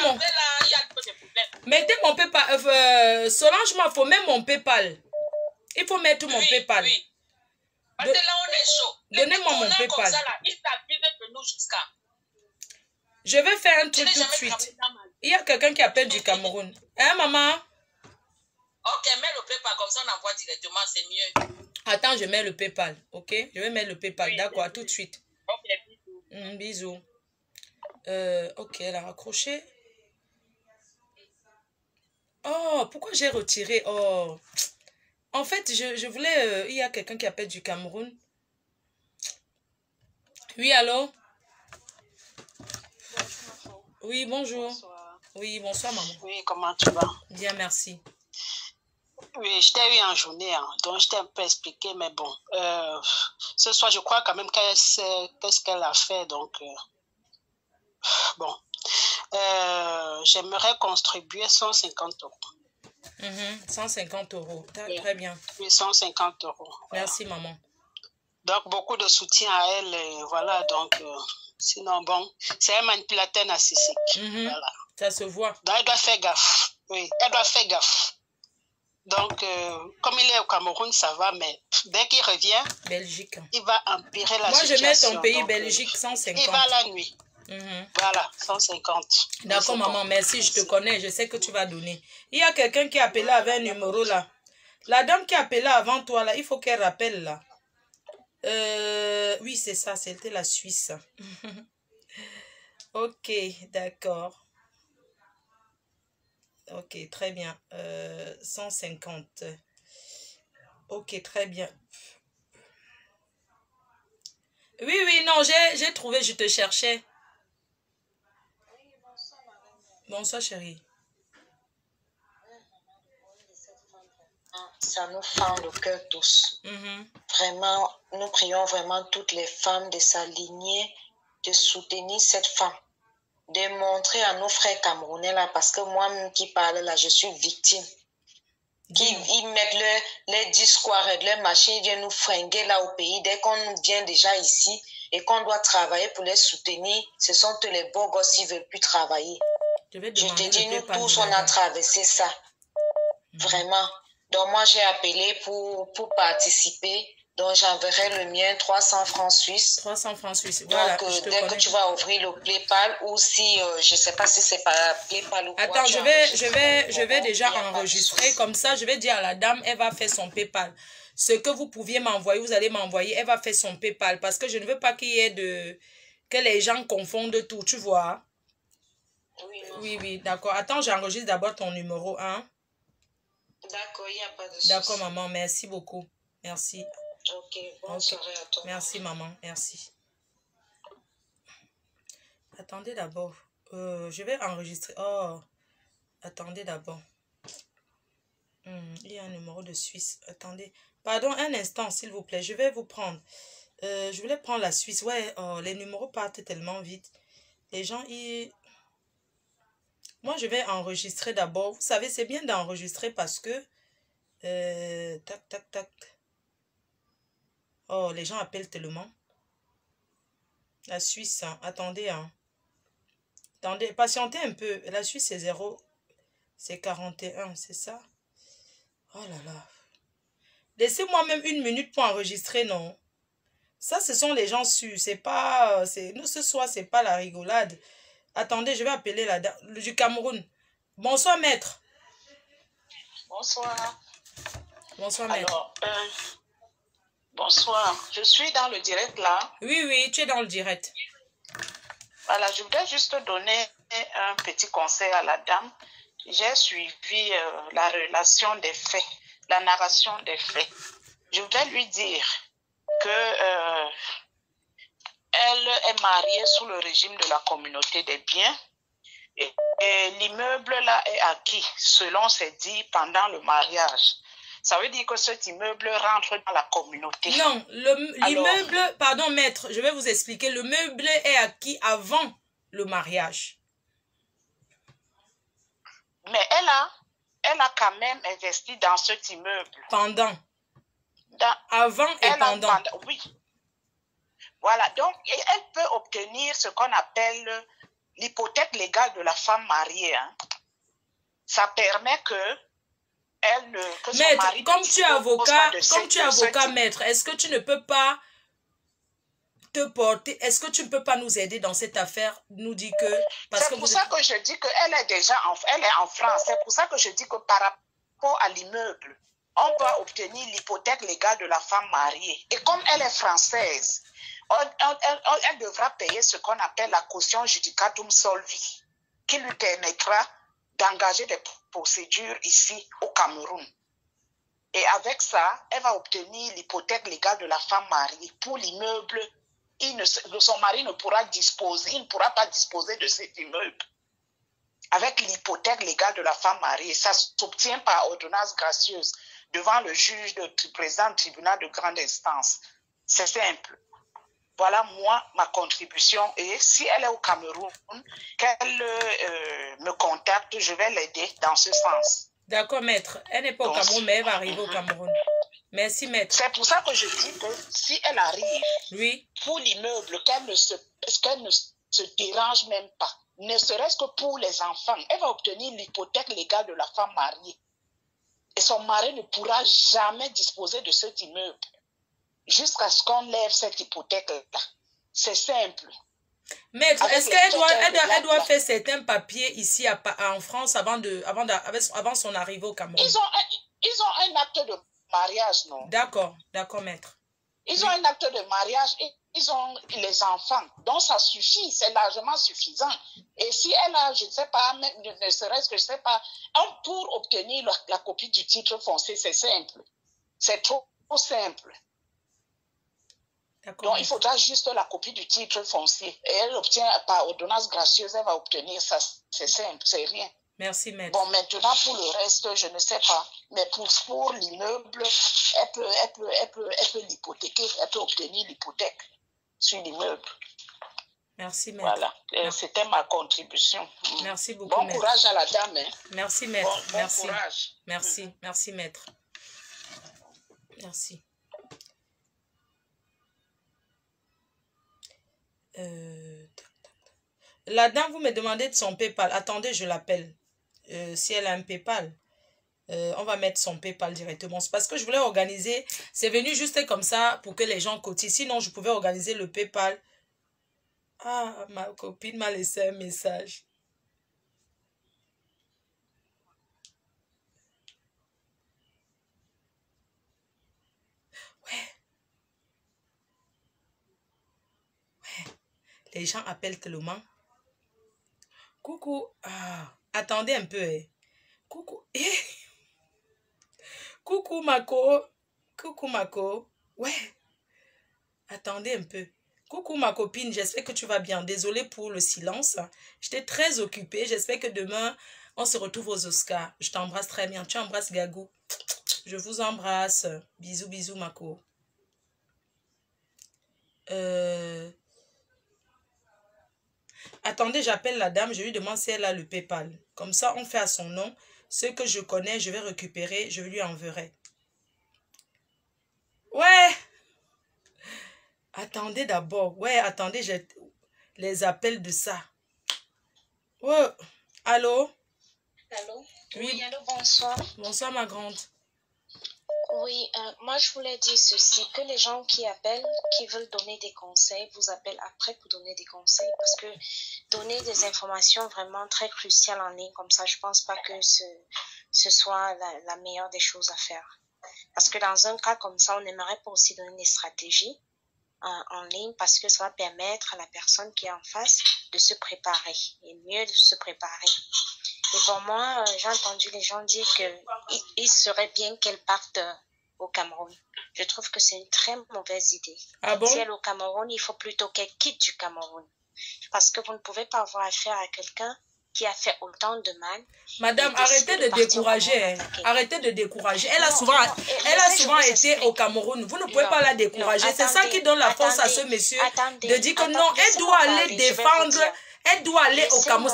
Speaker 1: mon PayPal. Solange, il faut mettre mon PayPal. Il faut mettre mon PayPal.
Speaker 6: Oui. Parce que là, on est chaud.
Speaker 1: Donnez-moi mon PayPal.
Speaker 6: Comme ça, là, il s'appuie de nous jusqu'à.
Speaker 1: Je vais faire un truc tout de suite. Il y a quelqu'un qui appelle du Cameroun. Hein, maman?
Speaker 6: Ok, mets le PayPal, comme ça on envoie directement, c'est mieux.
Speaker 1: Attends, je mets le PayPal, ok? Je vais mettre le PayPal, oui, d'accord, tout de suite.
Speaker 6: Ok, bisous.
Speaker 1: Bisous. Ok, elle a raccroché. Oh, pourquoi j'ai retiré? Oh, en fait, je voulais... il y a quelqu'un qui appelle du Cameroun. Oui, allô? Oui, bonjour.
Speaker 3: Bonsoir.
Speaker 1: Oui, bonsoir, maman.
Speaker 3: Oui, comment tu vas?
Speaker 1: Bien, merci.
Speaker 3: Oui, je t'ai eu en journée, hein, donc je t'ai un peu expliqué, mais bon, ce soir, je crois quand même qu'elle sait qu'est-ce qu'elle a fait, donc, bon, j'aimerais contribuer 150 €.
Speaker 1: 150 €,
Speaker 3: oui.
Speaker 1: Très bien.
Speaker 3: Oui, 150 €.
Speaker 1: Merci, maman.
Speaker 3: Donc, beaucoup de soutien à elle, et voilà, donc, sinon, bon, c'est un manipulateur narcissique, voilà.
Speaker 1: Ça se voit.
Speaker 3: Donc, elle doit faire gaffe, oui, elle doit faire gaffe. Donc, comme il est au Cameroun, ça va, mais dès qu'il revient,
Speaker 1: Belgique,
Speaker 3: il va empirer la situation.
Speaker 1: Moi, je mets ton pays, donc, Belgique, 150.
Speaker 3: Il va la nuit. Voilà, 150.
Speaker 1: D'accord, maman, merci, je te connais, je sais que tu vas donner. Il y a quelqu'un qui a appelé avec un numéro là. La dame qui a appelé avant toi là, il faut qu'elle rappelle là. Oui, c'est ça, c'était la Suisse. Ok, d'accord. Ok, très bien. 150. Ok, très bien. Oui, non, j'ai trouvé, je te cherchais. Bonsoir, chérie.
Speaker 7: Ça nous fend le cœur tous. Vraiment, nous prions vraiment toutes les femmes de s'aligner, de soutenir cette femme, de montrer à nos frères camerounais là, parce que moi-même qui parle là, je suis victime. Ils mettent les discours, les machines, ils viennent nous fringuer là au pays. Dès qu'on vient déjà ici et qu'on doit travailler pour les soutenir, ce sont tous les beaux gosses qui ne veulent plus travailler. Je te dis, nous tous, on a traversé ça. Vraiment. Donc, moi, j'ai appelé pour participer. Donc, j'enverrai le mien, 300 francs suisses.
Speaker 1: 300 francs suisses. Voilà,
Speaker 7: donc, dès que tu vas ouvrir le PayPal, ou si, je ne sais pas si c'est par PayPal ou quoi.
Speaker 1: Attends, je vais déjà enregistrer. Comme ça, je vais dire à la dame, elle va faire son PayPal. Ce que vous pouviez m'envoyer, vous allez m'envoyer, elle va faire son PayPal. Parce que je ne veux pas qu'il y ait que les gens confondent tout, tu vois. Oui, d'accord. Attends, j'enregistre d'abord ton numéro 1.
Speaker 7: D'accord, il n'y a pas de souci.
Speaker 1: D'accord, maman, merci beaucoup. Merci.
Speaker 7: Ok, bonne soirée à toi.
Speaker 1: Merci, maman, merci. Attendez d'abord. Je vais enregistrer. Oh, attendez d'abord. Il y a un numéro de Suisse. Attendez. Pardon, un instant, s'il vous plaît. Je vais vous prendre. Je voulais prendre la Suisse. Ouais, les numéros partent tellement vite. Les gens, Moi, je vais enregistrer d'abord. Vous savez, c'est bien d'enregistrer parce que... tac. Oh, les gens appellent tellement. La Suisse, hein. Attendez, hein. Attendez, patientez un peu. La Suisse, c'est 0. C'est 41, c'est ça? Oh là là. Laissez-moi même 1 minute pour enregistrer, non? Ça, ce sont les gens sûrs. C'est pas... Nous, ce soir, c'est pas la rigolade. Attendez, je vais appeler la dame du Cameroun. Bonsoir, maître.
Speaker 8: Bonsoir.
Speaker 1: Bonsoir, maître.
Speaker 8: Alors, bonsoir. Je suis dans le direct là.
Speaker 1: Oui, tu es dans le direct.
Speaker 8: Voilà, je voudrais juste donner un petit conseil à la dame. J'ai suivi la relation des faits, la narration des faits. Je voudrais lui dire que elle est mariée sous le régime de la communauté des biens et l'immeuble là est acquis selon ses dits pendant le mariage. ça veut dire que cet immeuble rentre dans la communauté.
Speaker 1: Non, l'immeuble, pardon maître, je vais vous expliquer. Le meuble est acquis avant le mariage.
Speaker 8: Mais elle a quand même investi dans cet immeuble.
Speaker 1: Pendant. Avant et pendant.
Speaker 8: Oui. Voilà, donc elle peut obtenir ce qu'on appelle l'hypothèque légale de la femme mariée. Hein. Ça permet que
Speaker 1: maître, comme tu es avocat, maître, est-ce que tu ne peux pas te porter, est-ce que tu ne peux pas nous aider dans cette affaire, nous dire que...
Speaker 8: C'est pour ça que je dis qu'elle est déjà elle est en France. C'est pour ça que je dis que par rapport à l'immeuble, on doit obtenir l'hypothèque légale de la femme mariée. Et comme elle est française, elle devra payer ce qu'on appelle la caution judicatum solvi, qui lui permettra d'engager des procédures ici au Cameroun. Et avec ça, elle va obtenir l'hypothèque légale de la femme mariée. Pour l'immeuble, son mari ne pourra disposer, il ne pourra pas disposer de cet immeuble. Avec l'hypothèque légale de la femme mariée, ça s'obtient par ordonnance gracieuse devant le juge président du tribunal de grande instance. C'est simple. Voilà, moi, ma contribution. Et si elle est au Cameroun, qu'elle me contacte, je vais l'aider dans ce sens.
Speaker 1: D'accord, maître. Elle n'est pas au Cameroun, mais elle va arriver au Cameroun. Merci, maître.
Speaker 8: C'est pour ça que je dis que si elle arrive,
Speaker 1: oui,
Speaker 8: pour l'immeuble, qu'elle ne se dérange même pas, ne serait-ce que pour les enfants, elle va obtenir l'hypothèque légale de la femme mariée. Et son mari ne pourra jamais disposer de cet immeuble jusqu'à ce qu'on lève cette hypothèque-là. C'est simple.
Speaker 1: Maître, est-ce qu'elle doit faire certains papiers ici en France avant son arrivée au Cameroun?
Speaker 8: Ils ont un acte de mariage, non?
Speaker 1: D'accord, maître.
Speaker 8: Ils ont un acte de mariage et ils ont les enfants. Donc ça suffit, c'est largement suffisant. Et si elle a, je ne sais pas, ne serait-ce que je ne sais pas, pour obtenir la copie du titre foncier, c'est simple. C'est trop simple. Donc, il faudra juste la copie du titre foncier. Et elle obtient par ordonnance gracieuse, elle va obtenir ça. C'est simple, c'est rien.
Speaker 1: Merci, maître.
Speaker 8: Bon, maintenant, pour le reste, je ne sais pas. Mais pour l'immeuble, elle peut l'hypothéquer. Elle peut obtenir l'hypothèque sur l'immeuble.
Speaker 1: Merci, maître.
Speaker 8: Voilà, c'était ma contribution.
Speaker 1: Merci beaucoup,
Speaker 8: bon
Speaker 1: maître.
Speaker 8: Courage à la dame. Hein.
Speaker 1: Merci, maître.
Speaker 8: Bon courage.
Speaker 1: Merci, maître. Merci. La dame, vous me demandez de son PayPal. Attendez, je l'appelle. Si elle a un PayPal, on va mettre son PayPal directement. C'est parce que je voulais organiser. C'est venu juste comme ça pour que les gens cotisent. Sinon, je pouvais organiser le PayPal. Ah, ma copine m'a laissé un message. Les gens appellent tellement. Coucou. Ah, attendez un peu. Eh. Coucou. Eh. Coucou, Mako. Coucou, Mako. Ouais. Attendez un peu. Coucou, ma copine. J'espère que tu vas bien. Désolée pour le silence. J'étais très occupée. J'espère que demain, on se retrouve aux Oscars. Je t'embrasse très bien. Tu embrasses Gagou. Je vous embrasse. Bisous, bisous, Mako. Attendez, j'appelle la dame, je lui demande si elle a le PayPal. Comme ça, on fait à son nom. Ce que je connais, je vais récupérer, je lui enverrai. Ouais. Attendez d'abord. Ouais, attendez, j'ai les appels de ça. Ouais. Allô?
Speaker 9: Allô?
Speaker 1: Oui,
Speaker 9: allô, bonsoir.
Speaker 1: Bonsoir, ma grande.
Speaker 9: Oui, moi je voulais dire ceci, que les gens qui appellent, qui veulent donner des conseils, vous appellent après pour donner des conseils. Parce que donner des informations vraiment très cruciales en ligne, comme ça, je pense pas que ce soit la meilleure des choses à faire. Parce que dans un cas comme ça, on aimerait pas aussi donner des stratégies en ligne parce que ça va permettre à la personne qui est en face de se préparer et mieux de se préparer. Et pour moi, j'ai entendu les gens dire qu'il serait bien qu'elle parte au Cameroun. Je trouve que c'est une très mauvaise idée.
Speaker 1: Ah bon?
Speaker 9: Si elle est au Cameroun, il faut plutôt qu'elle quitte du Cameroun. Parce que vous ne pouvez pas avoir affaire à quelqu'un qui a fait autant de mal.
Speaker 1: Madame, arrêtez de décourager. Hein. Arrêtez de décourager. Elle a souvent été au Cameroun. Vous ne pouvez pas la décourager. C'est ça qui donne la force à ce monsieur de dire que non, elle doit aller défendre. Elle doit aller au Cameroun.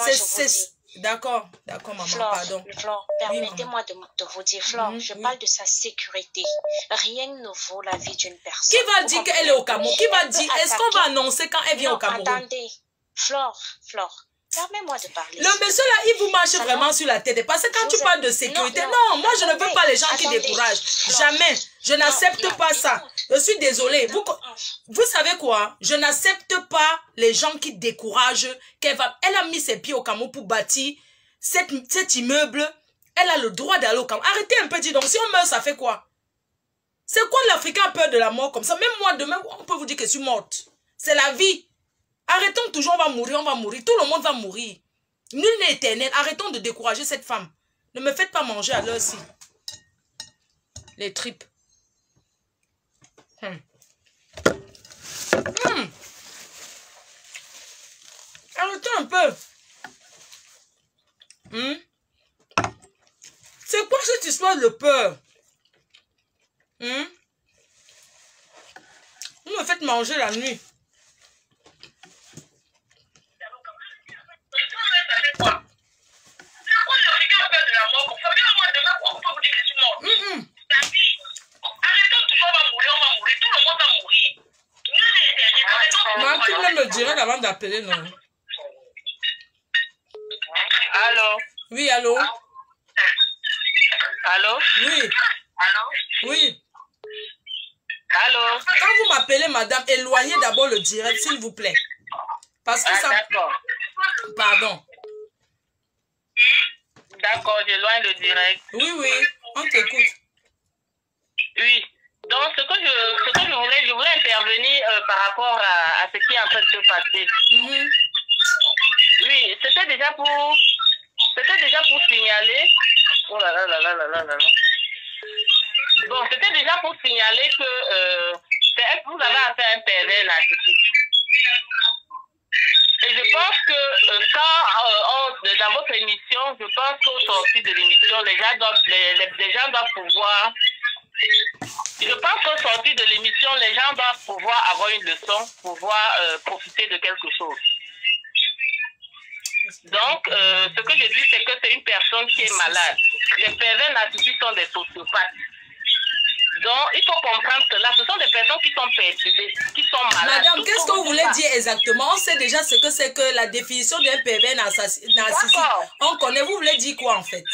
Speaker 1: D'accord, maman,
Speaker 9: Flore,
Speaker 1: pardon.
Speaker 9: Flore, permettez-moi de vous dire, Flore, je parle de sa sécurité. Rien ne vaut la vie d'une personne.
Speaker 1: Qui va dire qu'elle est au Cameroun? Qui va dire? Est-ce qu'on va annoncer quand elle vient au Cameroun?
Speaker 9: Attendez, Flore, permets-moi de parler.
Speaker 1: Le monsieur là, il vous marche vraiment sur la tête. Parce que quand tu parles de sécurité, non, moi je ne veux pas les gens qui découragent. Jamais. Je n'accepte pas ça. Je suis désolée. Vous savez quoi? Je n'accepte pas les gens qui découragent. Elle a mis ses pieds au Cameroun pour bâtir cet immeuble. Elle a le droit d'aller au Cameroun. Arrêtez un peu, dis donc. Si on meurt, ça fait quoi? C'est quoi l'Africain a peur de la mort comme ça? Même moi, demain, on peut vous dire que je suis morte. C'est la vie. Arrêtons toujours, on va mourir. Tout le monde va mourir. Nul n'est éternel. Arrêtons de décourager cette femme. Ne me faites pas manger à l'heure-ci. Les tripes. Arrêtons un peu. C'est quoi cette histoire de peur? Vous me faites manger la nuit. Tu me dirais avant d'appeler, non?
Speaker 8: Allô?
Speaker 1: Oui, allô?
Speaker 8: Allô?
Speaker 1: Oui.
Speaker 8: Allô?
Speaker 1: Oui.
Speaker 8: Allô?
Speaker 1: Quand vous m'appelez, madame, éloignez d'abord le direct, s'il vous plaît. Parce que ça...
Speaker 8: D'accord.
Speaker 1: Pardon.
Speaker 8: D'accord, j'éloigne le direct.
Speaker 1: Oui, on t'écoute.
Speaker 8: Oui. Donc, ce que je voulais intervenir par rapport à ce qui est en train de se passer. Oui, c'était déjà pour signaler. Oh là là là là là là là. Bon, c'était déjà pour signaler que vous avez affaire à un pervers narcissique. Et je pense que dans votre émission, je pense qu'au sortir de l'émission, les gens doivent pouvoir... Je pense qu'au sortir de l'émission, les gens doivent pouvoir avoir une leçon, pouvoir profiter de quelque chose. Donc, ce que je dis, c'est que c'est une personne qui est malade. Les pervers narcissiques sont des sociopathes. Donc, il faut comprendre que là, ce sont des personnes qui sont perturbées, qui sont malades.
Speaker 1: Madame, qu'est-ce que vous voulez dire exactement? On sait déjà ce que c'est que la définition d'un pervers narcissique. On connaît, vous voulez dire quoi en fait?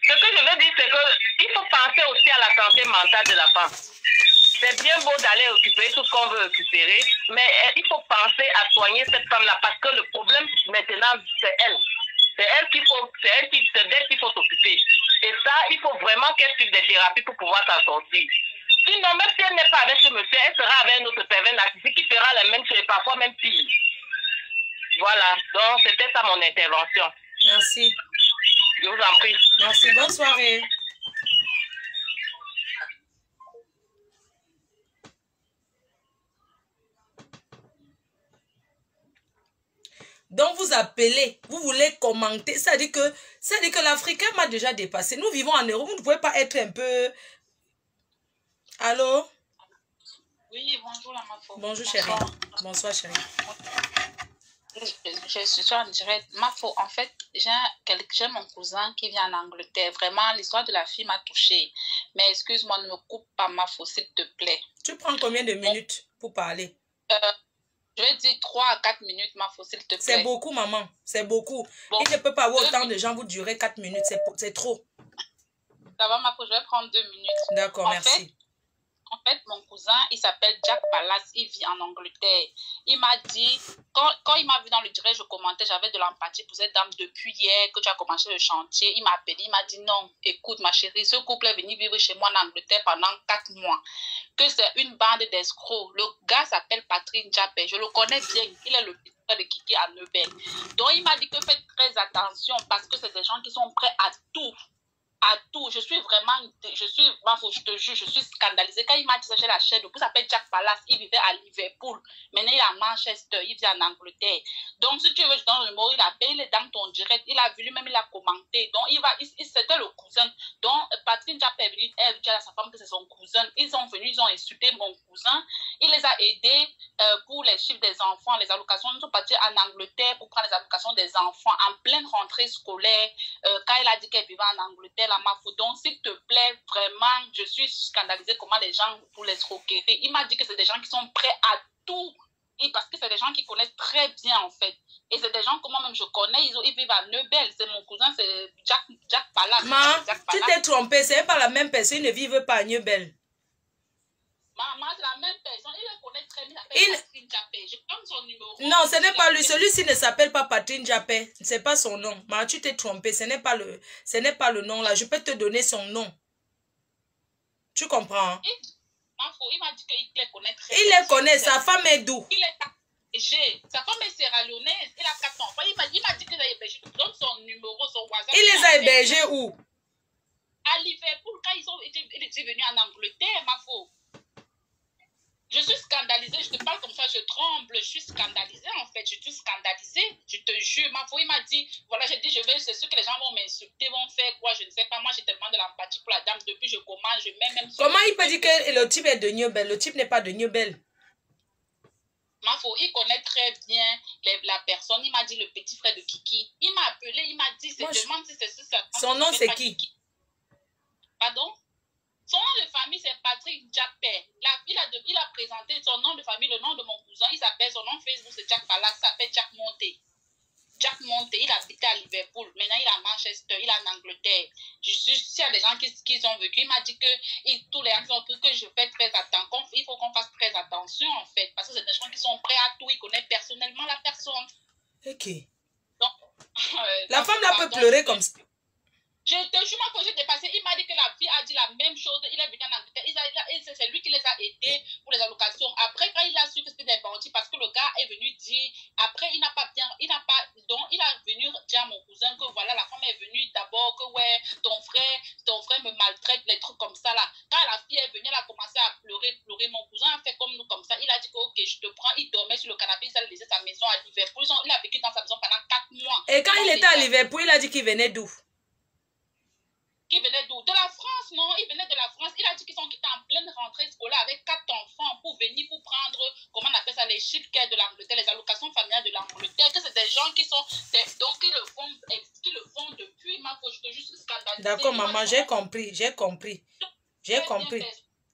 Speaker 8: Ce que je veux dire, c'est qu'il faut penser aussi à la santé mentale de la femme. C'est bien beau d'aller récupérer tout ce qu'on veut récupérer, mais il faut penser à soigner cette femme-là parce que le problème maintenant, c'est elle. C'est d'elle qu'il faut s'occuper. Et ça, il faut vraiment qu'elle suive des thérapies pour pouvoir s'en sortir. Sinon, même si elle n'est pas avec ce monsieur, elle sera avec un autre pervers narcissique qui fera la même chose et parfois même pire. Voilà, donc c'était ça mon intervention.
Speaker 1: Merci.
Speaker 8: Je vous en prie.
Speaker 1: Merci, bonne soirée. Donc vous appelez, vous voulez commenter, ça dit que l'Africain m'a déjà dépassé. Nous vivons en Europe, vous ne pouvez pas être un peu... Allô?
Speaker 10: Oui, bonjour la Mafo.
Speaker 1: Bonjour chérie. Bonsoir chérie.
Speaker 10: Je suis en direct. Mafo, en fait, j'ai mon cousin qui vient en Angleterre. Vraiment, l'histoire de la fille m'a touchée. Mais excuse-moi, ne me coupe pas, Mafo, s'il te plaît.
Speaker 1: Tu prends combien de minutes pour parler?
Speaker 10: Je vais dire 3 à 4 minutes, Mafo, s'il te plaît.
Speaker 1: C'est beaucoup, maman. C'est beaucoup. Bon, il ne peut pas avoir autant de gens vous durer 4 minutes. C'est trop.
Speaker 10: Ça va, Mafo, je vais prendre 2 minutes.
Speaker 1: D'accord, merci.
Speaker 10: En fait, mon cousin, il s'appelle Jack Palace, il vit en Angleterre. Il m'a dit, quand il m'a vu dans le direct, je commentais, j'avais de l'empathie pour cette dame depuis hier, que tu as commencé le chantier. Il m'a appelé, il m'a dit non, écoute ma chérie, ce couple est venu vivre chez moi en Angleterre pendant 4 mois. Que c'est une bande d'escrocs. Le gars s'appelle Patrick Jappé, je le connais bien, il est le petit frère de Kiki à Neubel. Donc il m'a dit que faites très attention parce que c'est des gens qui sont prêts à tout à tout. Je suis vraiment, je te jure, je suis scandalisée. Quand il m'a dit ça, j'ai la chaîne, il s'appelle Jack Palace, il vivait à Liverpool. Maintenant, il est à Manchester, il vit en Angleterre. Donc, si tu veux, je donne le mot, il appelle, il est dans ton direct, il a vu lui-même, il a commenté. Donc, c'était le cousin. Donc, Patrick Jack est venu, elle dit à sa femme que c'est son cousin. Ils sont venus, ils ont insulté mon cousin. Il les a aidés pour les chiffres des enfants, les allocations. Ils sont partis en Angleterre pour prendre les allocations des enfants en pleine rentrée scolaire. Quand elle a dit qu'elle vivait en Angleterre, la Mafo. Donc, s'il te plaît, vraiment, je suis scandalisée comment les gens, pour les escroqueries. Il m'a dit que c'est des gens qui sont prêts à tout. Et parce que c'est des gens qui connaissent très bien, en fait. Et c'est des gens que moi-même je connais, ils vivent à Neubel. C'est mon cousin, c'est Jack Palace.
Speaker 1: Tu t'es trompé, c'est pas la même personne, ils ne vivent pas à Neubel.
Speaker 10: Maman, c'est la même personne, il le connaît très bien, il s'appelle Patrick Jappé. Je prends son numéro.
Speaker 1: Non, ce n'est pas lui, celui-ci ne s'appelle pas Patrick Jappé, c'est pas son nom. Maman, tu t'es trompé, ce n'est pas le nom là, je peux te donner son nom. Tu comprends?
Speaker 10: Il m'a dit qu'il les connaît très
Speaker 1: bien. Il les connaît, sa femme est d'où?
Speaker 10: Sa femme est sierra-léonaise, il a 4 enfants. Il m'a dit qu'il a hébergé. Je donne son numéro, son WhatsApp.
Speaker 1: Il les a hébergés où?
Speaker 10: À Liverpool, quand il était venu en Angleterre, ma faux. Je suis scandalisée, je te parle comme ça, je tremble, je suis scandalisée en fait, je suis scandalisée, je te jure. Ma fille m'a dit, voilà, j'ai dit, c'est sûr que les gens vont m'insulter, vont faire quoi, je ne sais pas. Moi, j'ai tellement de l'empathie pour la dame, depuis je commence, je mets même...
Speaker 1: Comment il peut dire que le type est de Neubel? Le type n'est pas de Neubel.
Speaker 10: Ma fille, il connaît très bien la personne, il m'a dit le petit frère de Kiki. Il m'a appelé, il m'a dit, demande si c'est ça.
Speaker 1: Son nom c'est qui?
Speaker 10: Pardon? Son nom de famille, c'est Patrick Jappé. Il a présenté son nom de famille, le nom de mon cousin. Il s'appelle, son nom Facebook, c'est Jack Palace, il s'appelle Jack Monté. Jack Monté, il habitait à Liverpool. Maintenant, il est à Manchester, il est en Angleterre. S'il y a des gens qui ont vécu, il m'a dit que tous les gens ont que je fais très attention. Il faut qu'on fasse très attention, en fait. Parce que c'est des gens qui sont prêts à tout. Ils connaissent personnellement la personne.
Speaker 1: Ok.
Speaker 10: Donc,
Speaker 1: la femme là peut pleurer comme ça.
Speaker 10: Je te jure, moi, quand j'ai dépassé, il m'a dit que la fille a dit la même chose. Il est venu en Angleterre. C'est lui qui les a aidés pour les allocations. Après, quand il a su que c'était des bandits, parce que le gars est venu dire, après, il a venu dire à mon cousin que voilà, la femme est venue d'abord, que ouais, ton frère me maltraite, les trucs comme ça là. Quand la fille est venue, elle a commencé à pleurer. Mon cousin a fait comme nous, comme ça. Il a dit que ok, je te prends. Il dormait sur le canapé, il a laissé sa maison à Liverpool. Il a vécu dans sa maison pendant 4 mois.
Speaker 1: Et quand il était à Liverpool, il a dit qu'il venait d'où?
Speaker 10: Qui venait d'où? De la France, non? Il venait de la France. Il a dit qu'ils sont quittés en pleine rentrée scolaire avec 4 enfants pour venir, pour prendre, comment on appelle ça, les chiffres de l'Angleterre, les allocations familiales de l'Angleterre, que c'est des gens qui sont, donc qui le font depuis, je te juste scandaliser.
Speaker 1: D'accord, maman, j'ai compris.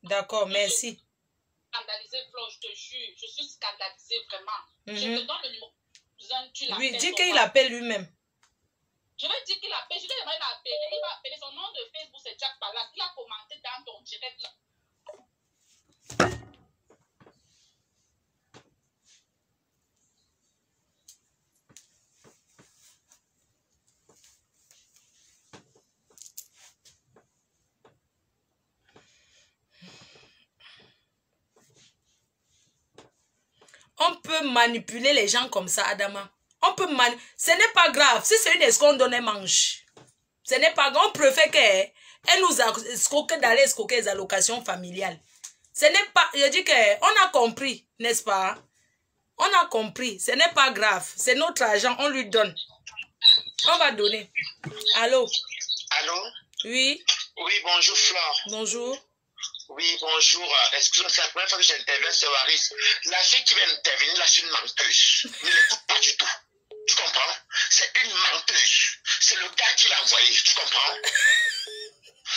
Speaker 1: D'accord, merci.
Speaker 10: Scandalisé, Flo, je te jure, je suis scandalisée vraiment. Je te donne le numéro.
Speaker 1: Oui, dis qu'il appelle lui-même.
Speaker 10: Je vais dire qu'il appelle, je vais l'appeler, il va appeler, son nom de Facebook c'est Jack Palace, il a commenté dans ton direct là.
Speaker 1: On peut manipuler les gens comme ça, Adama. On peut ce n'est pas grave. Si c'est une escroque, on donne un manche. Ce n'est pas grave. On préfère qu'elle nous a escroqué d'aller escroquer les allocations familiales. Ce n'est pas... Je dis qu'on a compris, n'est-ce pas? On a compris. Ce n'est pas grave. C'est notre argent. On lui donne. On va donner. Allô?
Speaker 5: Allô?
Speaker 1: Oui.
Speaker 5: Oui, bonjour Flore.
Speaker 1: Bonjour.
Speaker 5: Oui, bonjour. Excusez-moi, c'est la première fois que j'interviens, c'est Waris. La fille qui vient d'intervenir là, c'est une menteuse. Ne l'écoute pas du tout. Tu comprends? C'est une menteuse. C'est le gars qui l'a envoyé. Tu comprends?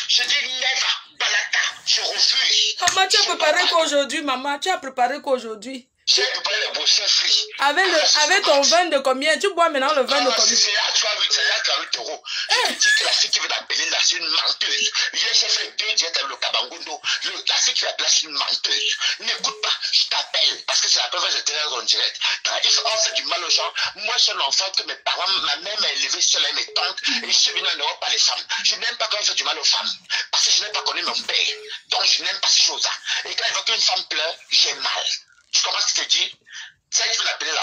Speaker 5: Je dis never, balata. Je refuse.
Speaker 1: Maman, tu as préparé qu'aujourd'hui, maman? Tu as préparé qu'aujourd'hui?
Speaker 5: J'ai préparé les brochets frits.
Speaker 1: Avec ton vin de combien? Tu bois maintenant le vin de combien?
Speaker 5: C'est là, tu as vu, c'est là, tu as 8 euros. Je te dis que la fille qui veut t'appeler là, c'est une menteuse. J'ai fait 2 directs avec le Kabangundo. La fille qui m'appelle, c'est une menteuse. N'écoute pas, je t'appelle. Parce que c'est la première fois que j'étais dans en direct. Quand on fait du mal aux gens, moi, je suis un enfant que mes parents, ma mère m'a élevé seule avec mes tantes. Et je suis venu en Europe par les femmes. Je n'aime pas quand on fait du mal aux femmes. Parce que je n'ai pas connu mon père. Donc, je n'aime pas ces choses-là. Et quand il voit qu'une femme pleure, j'ai mal. Tu comprends ce que je te dis? C'est ça que tu veux l'appeler là.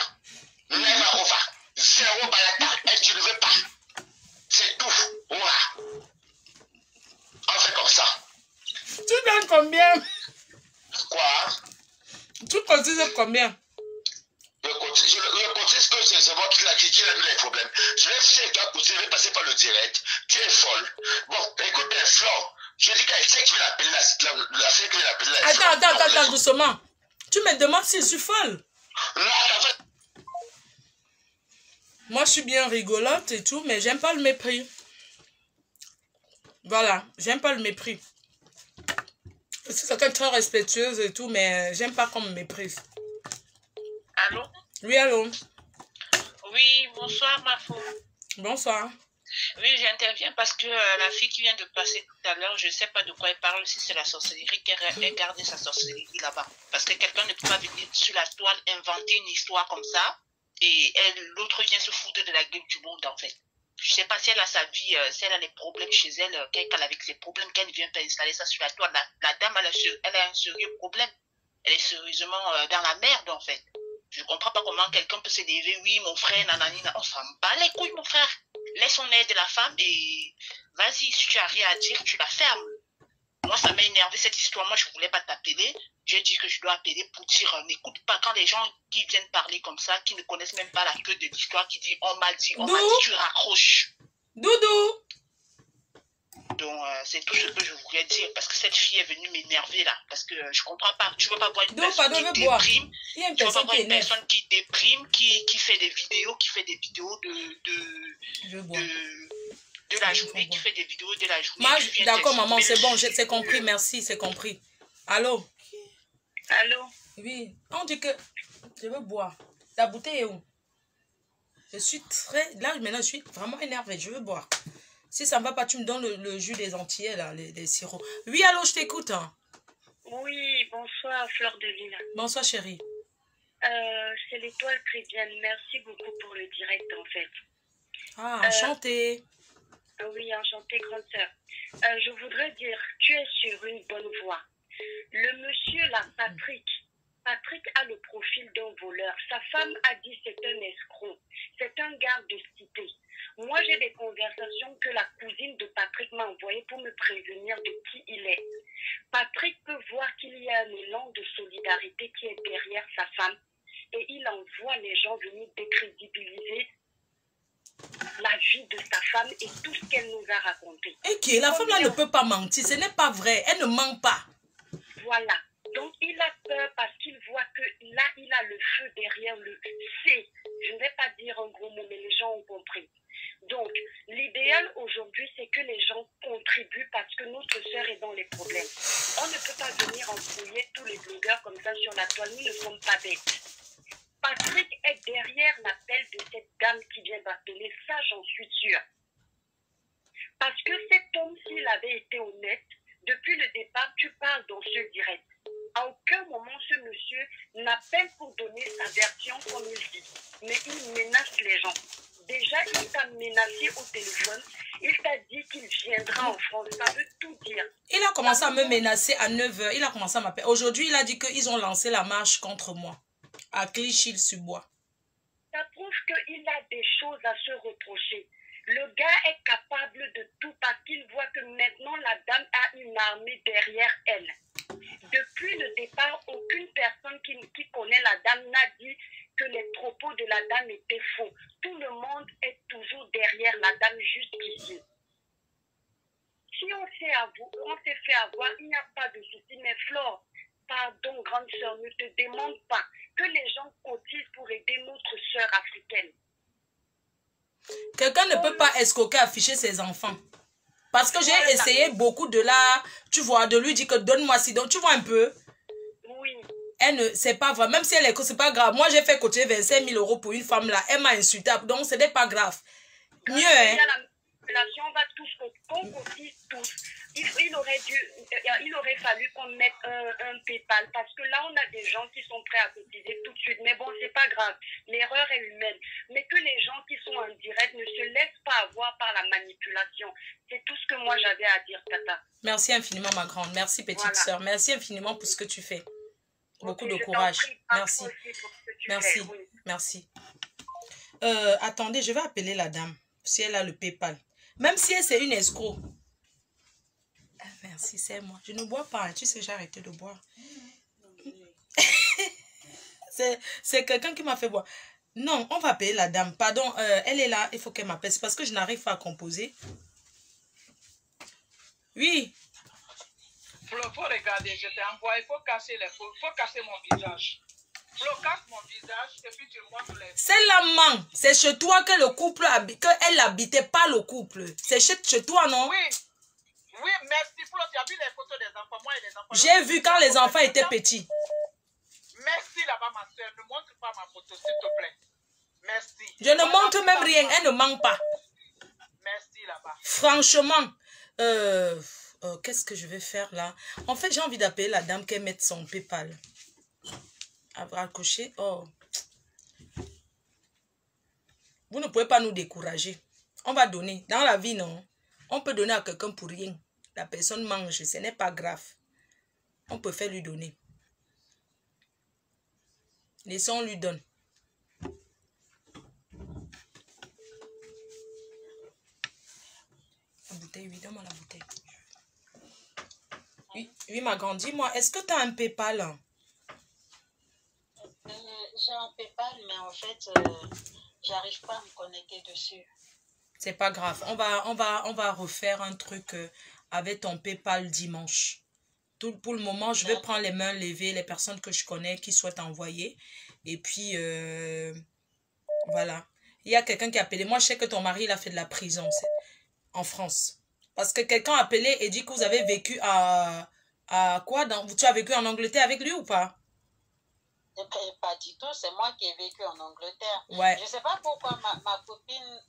Speaker 5: Nemarova. 0 balata. Et tu ne veux pas. C'est tout. Voilà.
Speaker 1: cotise combien?
Speaker 5: Je cotise que c'est moi qui a mis les problèmes. Je vais chez toi, tu vas passer par le direct. Tu es folle. Bon, écoute, Flore, je dis qu'elle sait qui va l'appeler la fille qui va l'appeler la
Speaker 1: Attends, doucement. Tu me demandes si je suis folle?
Speaker 5: Non, en fait.
Speaker 1: Moi, je suis bien rigolote et tout, mais j'aime pas le mépris. Voilà, j'aime pas le mépris. Je suis quelqu'un de très respectueuse et tout, mais j'aime pas qu'on me méprise.
Speaker 11: Allô?
Speaker 1: Oui, allô?
Speaker 11: Oui, bonsoir, ma femme.
Speaker 1: Bonsoir.
Speaker 11: Oui, j'interviens parce que la fille qui vient de passer tout à l'heure, je ne sais pas de quoi elle parle, si c'est la sorcellerie, qu'elle garde sa sorcellerie là-bas. Parce que quelqu'un ne peut pas venir sur la toile inventer une histoire comme ça et l'autre vient se foutre de la gueule du monde, en fait. Je ne sais pas si elle a sa vie, si elle a des problèmes chez elle, qu'elle avec ses problèmes, qu'elle ne vient pas installer ça sur la toile. La dame, elle a un sérieux problème. Elle est sérieusement dans la merde, en fait. Je ne comprends pas comment quelqu'un peut s'élever. Oui, mon frère, nanani, on s'en bat les couilles, mon frère. Laisse on aide la femme et vas-y, si tu as rien à dire, tu la fermes. Moi, ça m'a énervé cette histoire. Moi, je ne voulais pas t'appeler. J'ai dit que je dois appeler pour dire n'écoute pas quand les gens qui viennent parler comme ça, qui ne connaissent même pas la queue de l'histoire, qui disent on m'a dit, tu raccroches.
Speaker 1: Doudou.
Speaker 11: Donc, c'est tout ce que je voulais dire parce que cette fille est venue m'énerver là. Parce que je comprends pas. Tu ne veux pas voir une personne qui déprime. Tu ne veux pas voir une personne qui déprime, qui fait des vidéos, de la journée, qui fait des vidéos de la journée.
Speaker 1: D'accord, maman, c'est bon, c'est compris, merci, c'est compris. Allô?
Speaker 11: Allô?
Speaker 1: Oui, on dit que je veux boire. La bouteille est où? Je suis très... Là, maintenant, je suis vraiment énervée, je veux boire. Si ça ne va pas, tu me donnes le jus des Antillais, là, les sirops. Oui, allô, je t'écoute. Hein.
Speaker 12: Oui, bonsoir, Fleur de Lille.
Speaker 1: Bonsoir, chérie.
Speaker 12: C'est l'Étoile Chrétienne. Merci beaucoup pour le direct, en fait.
Speaker 1: Ah, enchantée.
Speaker 12: Oui, enchantée, grande sœur. Je voudrais dire, tu es sur une bonne voie. Le monsieur, là, Patrick a le profil d'un voleur. Sa femme a dit c'est un escroc. C'est un garde de cité. Moi, j'ai des conversations que la cousine de Patrick m'a envoyées pour me prévenir de qui il est. Patrick peut voir qu'il y a un élan de solidarité qui est derrière sa femme et il envoie les gens venir décrédibiliser la vie de sa femme et tout ce qu'elle nous a raconté.
Speaker 1: Et la femme-là ne peut pas mentir. Ce n'est pas vrai. Elle ne ment pas.
Speaker 12: Voilà. Donc, il a peur parce qu'il voit que là, il a le feu derrière le C. Je ne vais pas dire un gros mot, mais les gens ont compris. Donc, l'idéal aujourd'hui, c'est que les gens contribuent parce que notre sœur est dans les problèmes. On ne peut pas venir embrouiller tous les blogueurs comme ça sur la toile. Nous ne sommes pas bêtes. Patrick est derrière l'appel de cette dame qui vient d'appeler. Ça, j'en suis sûre. Parce que cet homme, s'il avait été honnête, depuis le départ, tu parles dans ce direct. À aucun moment, ce monsieur n'appelle pour donner sa version comme il dit. Mais il menace les gens. Déjà, il t'a menacé au téléphone. Il t'a dit qu'il viendra en France. Ça veut tout dire.
Speaker 1: Il a commencé à me menacer à 9 h. Il a commencé à m'appeler. Aujourd'hui, il a dit qu'ils ont lancé la marche contre moi. À Clichy-sur-Bois.
Speaker 12: Ça prouve qu'il a des choses à se reprocher. Le gars est capable de tout parce qu'il voit que maintenant la dame a une armée derrière elle. Depuis le départ, aucune personne qui connaît la dame n'a dit que les propos de la dame étaient faux. Tout le monde est toujours derrière la dame jusqu'ici. Si on s'est fait avoir, il n'y a pas de souci. Mais Flore, pardon, grande sœur, ne te demande pas que les gens cotisent pour aider notre sœur africaine.
Speaker 1: Quelqu'un ne peut pas escroquer, afficher ses enfants. Parce que j'ai essayé beaucoup de là, tu vois, de lui dire que donne-moi si donc, tu vois un peu.
Speaker 12: Oui.
Speaker 1: Elle ne, c'est pas vrai, même si elle est, c'est pas grave. Moi, j'ai fait cotiser 25 000 € pour une femme là, elle m'a insulté, donc ce n'est pas grave. Mieux, hein.
Speaker 12: On va tous, on cotise tous. Il aurait fallu qu'on mette un PayPal parce que là, on a des gens qui sont prêts à cotiser tout de suite. Mais bon, c'est pas grave. L'erreur est humaine. Mais que les gens qui sont en direct ne se laissent pas avoir par la manipulation. C'est tout ce que moi, j'avais à dire, Tata.
Speaker 1: Merci infiniment, ma grande. Merci, petite sœur. Merci infiniment pour ce que tu fais. Beaucoup de courage. Merci. Merci. Oui. Merci. Attendez, je vais appeler la dame. Si elle a le PayPal. Même si elle, c'est une escroc. Merci, c'est moi. Je ne bois pas. Tu sais, j'ai arrêté de boire. C'est quelqu'un qui m'a fait voir. Non, on va payer la dame. Pardon, elle est là. Il faut qu'elle m'appelle. C'est parce que je n'arrive pas à composer. Oui.
Speaker 13: Flo, faut regarder. Je t'ai envoyé. Il faut casser mon visage. Flo, casse mon visage et puis tu montres les...
Speaker 1: C'est la main. C'est chez toi que le couple habite. Elle n'habitait pas le couple. C'est chez toi, non?
Speaker 13: Oui. Oui, merci Flo. Tu as vu les photos des enfants. Moi et les enfants.
Speaker 1: J'ai vu quand les enfants étaient petits.
Speaker 13: Merci là-bas, ma soeur. Ne montre pas ma photo, s'il te plaît. Merci.
Speaker 1: Je ne montre même rien. Elle ne manque pas.
Speaker 13: Merci là-bas.
Speaker 1: Franchement, qu'est-ce que je vais faire là? En fait, j'ai envie d'appeler la dame qu'elle mette son PayPal. À raccrocher. Oh. Vous ne pouvez pas nous décourager. On va donner. Dans la vie, non. On peut donner à quelqu'un pour rien. La personne mange. Ce n'est pas grave. On peut faire lui donner. Laissons, on lui donne. La bouteille, oui, donne-moi la bouteille. Oui, oui, ma grande, dis-moi, est-ce que tu as un PayPal?
Speaker 3: J'ai un PayPal, mais en fait, j'arrive pas à me connecter dessus.
Speaker 1: C'est pas grave. On va refaire un truc avec ton PayPal dimanche. Pour le moment, je vais prendre les mains levées, les personnes que je connais qui souhaitent envoyer. Et puis, voilà. Il y a quelqu'un qui a appelé. Moi, je sais que ton mari, il a fait de la prison en France. Parce que quelqu'un a appelé et dit que vous avez vécu à quoi? Tu as vécu en Angleterre avec lui ou pas?
Speaker 3: Pas du tout, c'est moi qui ai vécu en Angleterre.
Speaker 1: Ouais.
Speaker 3: Je ne sais pas pourquoi ma copine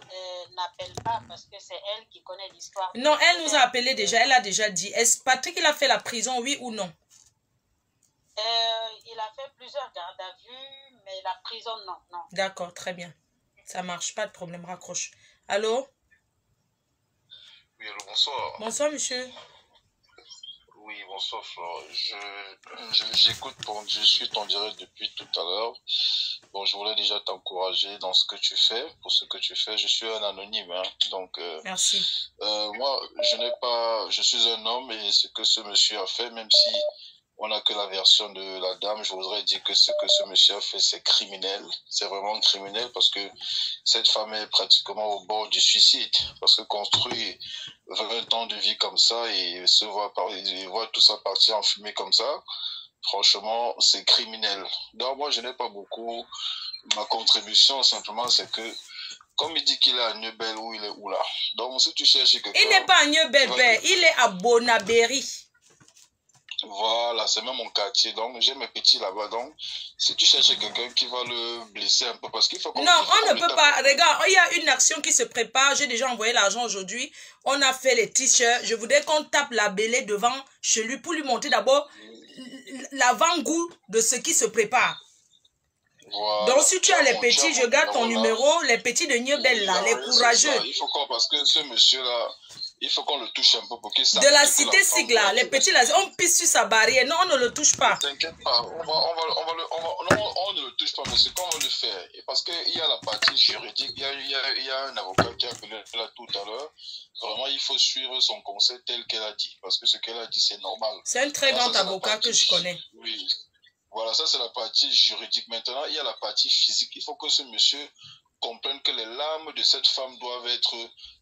Speaker 3: n'appelle pas, parce que c'est elle qui connaît l'histoire.
Speaker 1: Non, elle nous a appelé déjà, elle a déjà dit. Est-ce Patrick, il a fait la prison, oui ou non?
Speaker 3: Il a fait plusieurs gardes à vue, mais la prison, non.
Speaker 1: D'accord, très bien. Ça marche, pas de problème, raccroche. Allô?
Speaker 14: Oui, allô, bonsoir.
Speaker 1: Bonsoir, monsieur.
Speaker 14: Oui, bonsoir, Flore. J'écoute je suis ton direct depuis tout à l'heure. Bon, je voulais déjà t'encourager dans ce que tu fais, pour ce que tu fais. Je suis un anonyme, hein, donc...
Speaker 1: merci.
Speaker 14: Moi, je suis un homme et ce que ce monsieur a fait, même si on n'a que la version de la dame, je voudrais dire que ce que ce monsieur a fait, c'est criminel. C'est vraiment criminel parce que cette femme est pratiquement au bord du suicide. Parce que construire 20 ans de vie comme ça et voir tout ça partir en fumée comme ça, franchement, c'est criminel. Donc moi, je n'ai pas beaucoup. Ma contribution, simplement, c'est que comme il dit qu'il est à Neubel, où il est où là. Donc si tu cherches quelqu'un...
Speaker 1: Il n'est pas à Neubel, il est à Bonabéry.
Speaker 14: Voilà, c'est même mon quartier. Donc, j'ai mes petits là-bas. Donc, si tu cherches quelqu'un qui va le blesser un peu, parce qu'il faut qu'on...
Speaker 1: Non, on ne peut pas. Regarde, il y a une action qui se prépare. J'ai déjà envoyé l'argent aujourd'hui. On a fait les t-shirts. Je voudrais qu'on tape la belée devant chez lui pour lui montrer d'abord l'avant-goût de ce qui se prépare. Voilà. Donc, si tu as les petits, je garde ton numéro. Les petits de Neubel, là, les courageux.
Speaker 14: Il faut qu'on, parce que ce monsieur-là... Il faut qu'on le touche un peu pour qu'il
Speaker 1: de la cité Sigla, les petits là, on pisse sur sa barrière. Non, on ne le touche pas.
Speaker 14: T'inquiète pas, on ne le touche pas, mais c'est qu'on va le faire. Et parce qu'il y a la partie juridique, il y a un avocat qui a appelé là tout à l'heure. Vraiment, il faut suivre son conseil tel qu'elle a dit. Parce que ce qu'elle a dit, c'est normal.
Speaker 1: C'est un très grand avocat que je connais.
Speaker 14: Oui. Voilà, ça c'est la partie juridique. Maintenant, il y a la partie physique. Il faut que ce monsieur comprenne que les larmes de cette femme doivent être...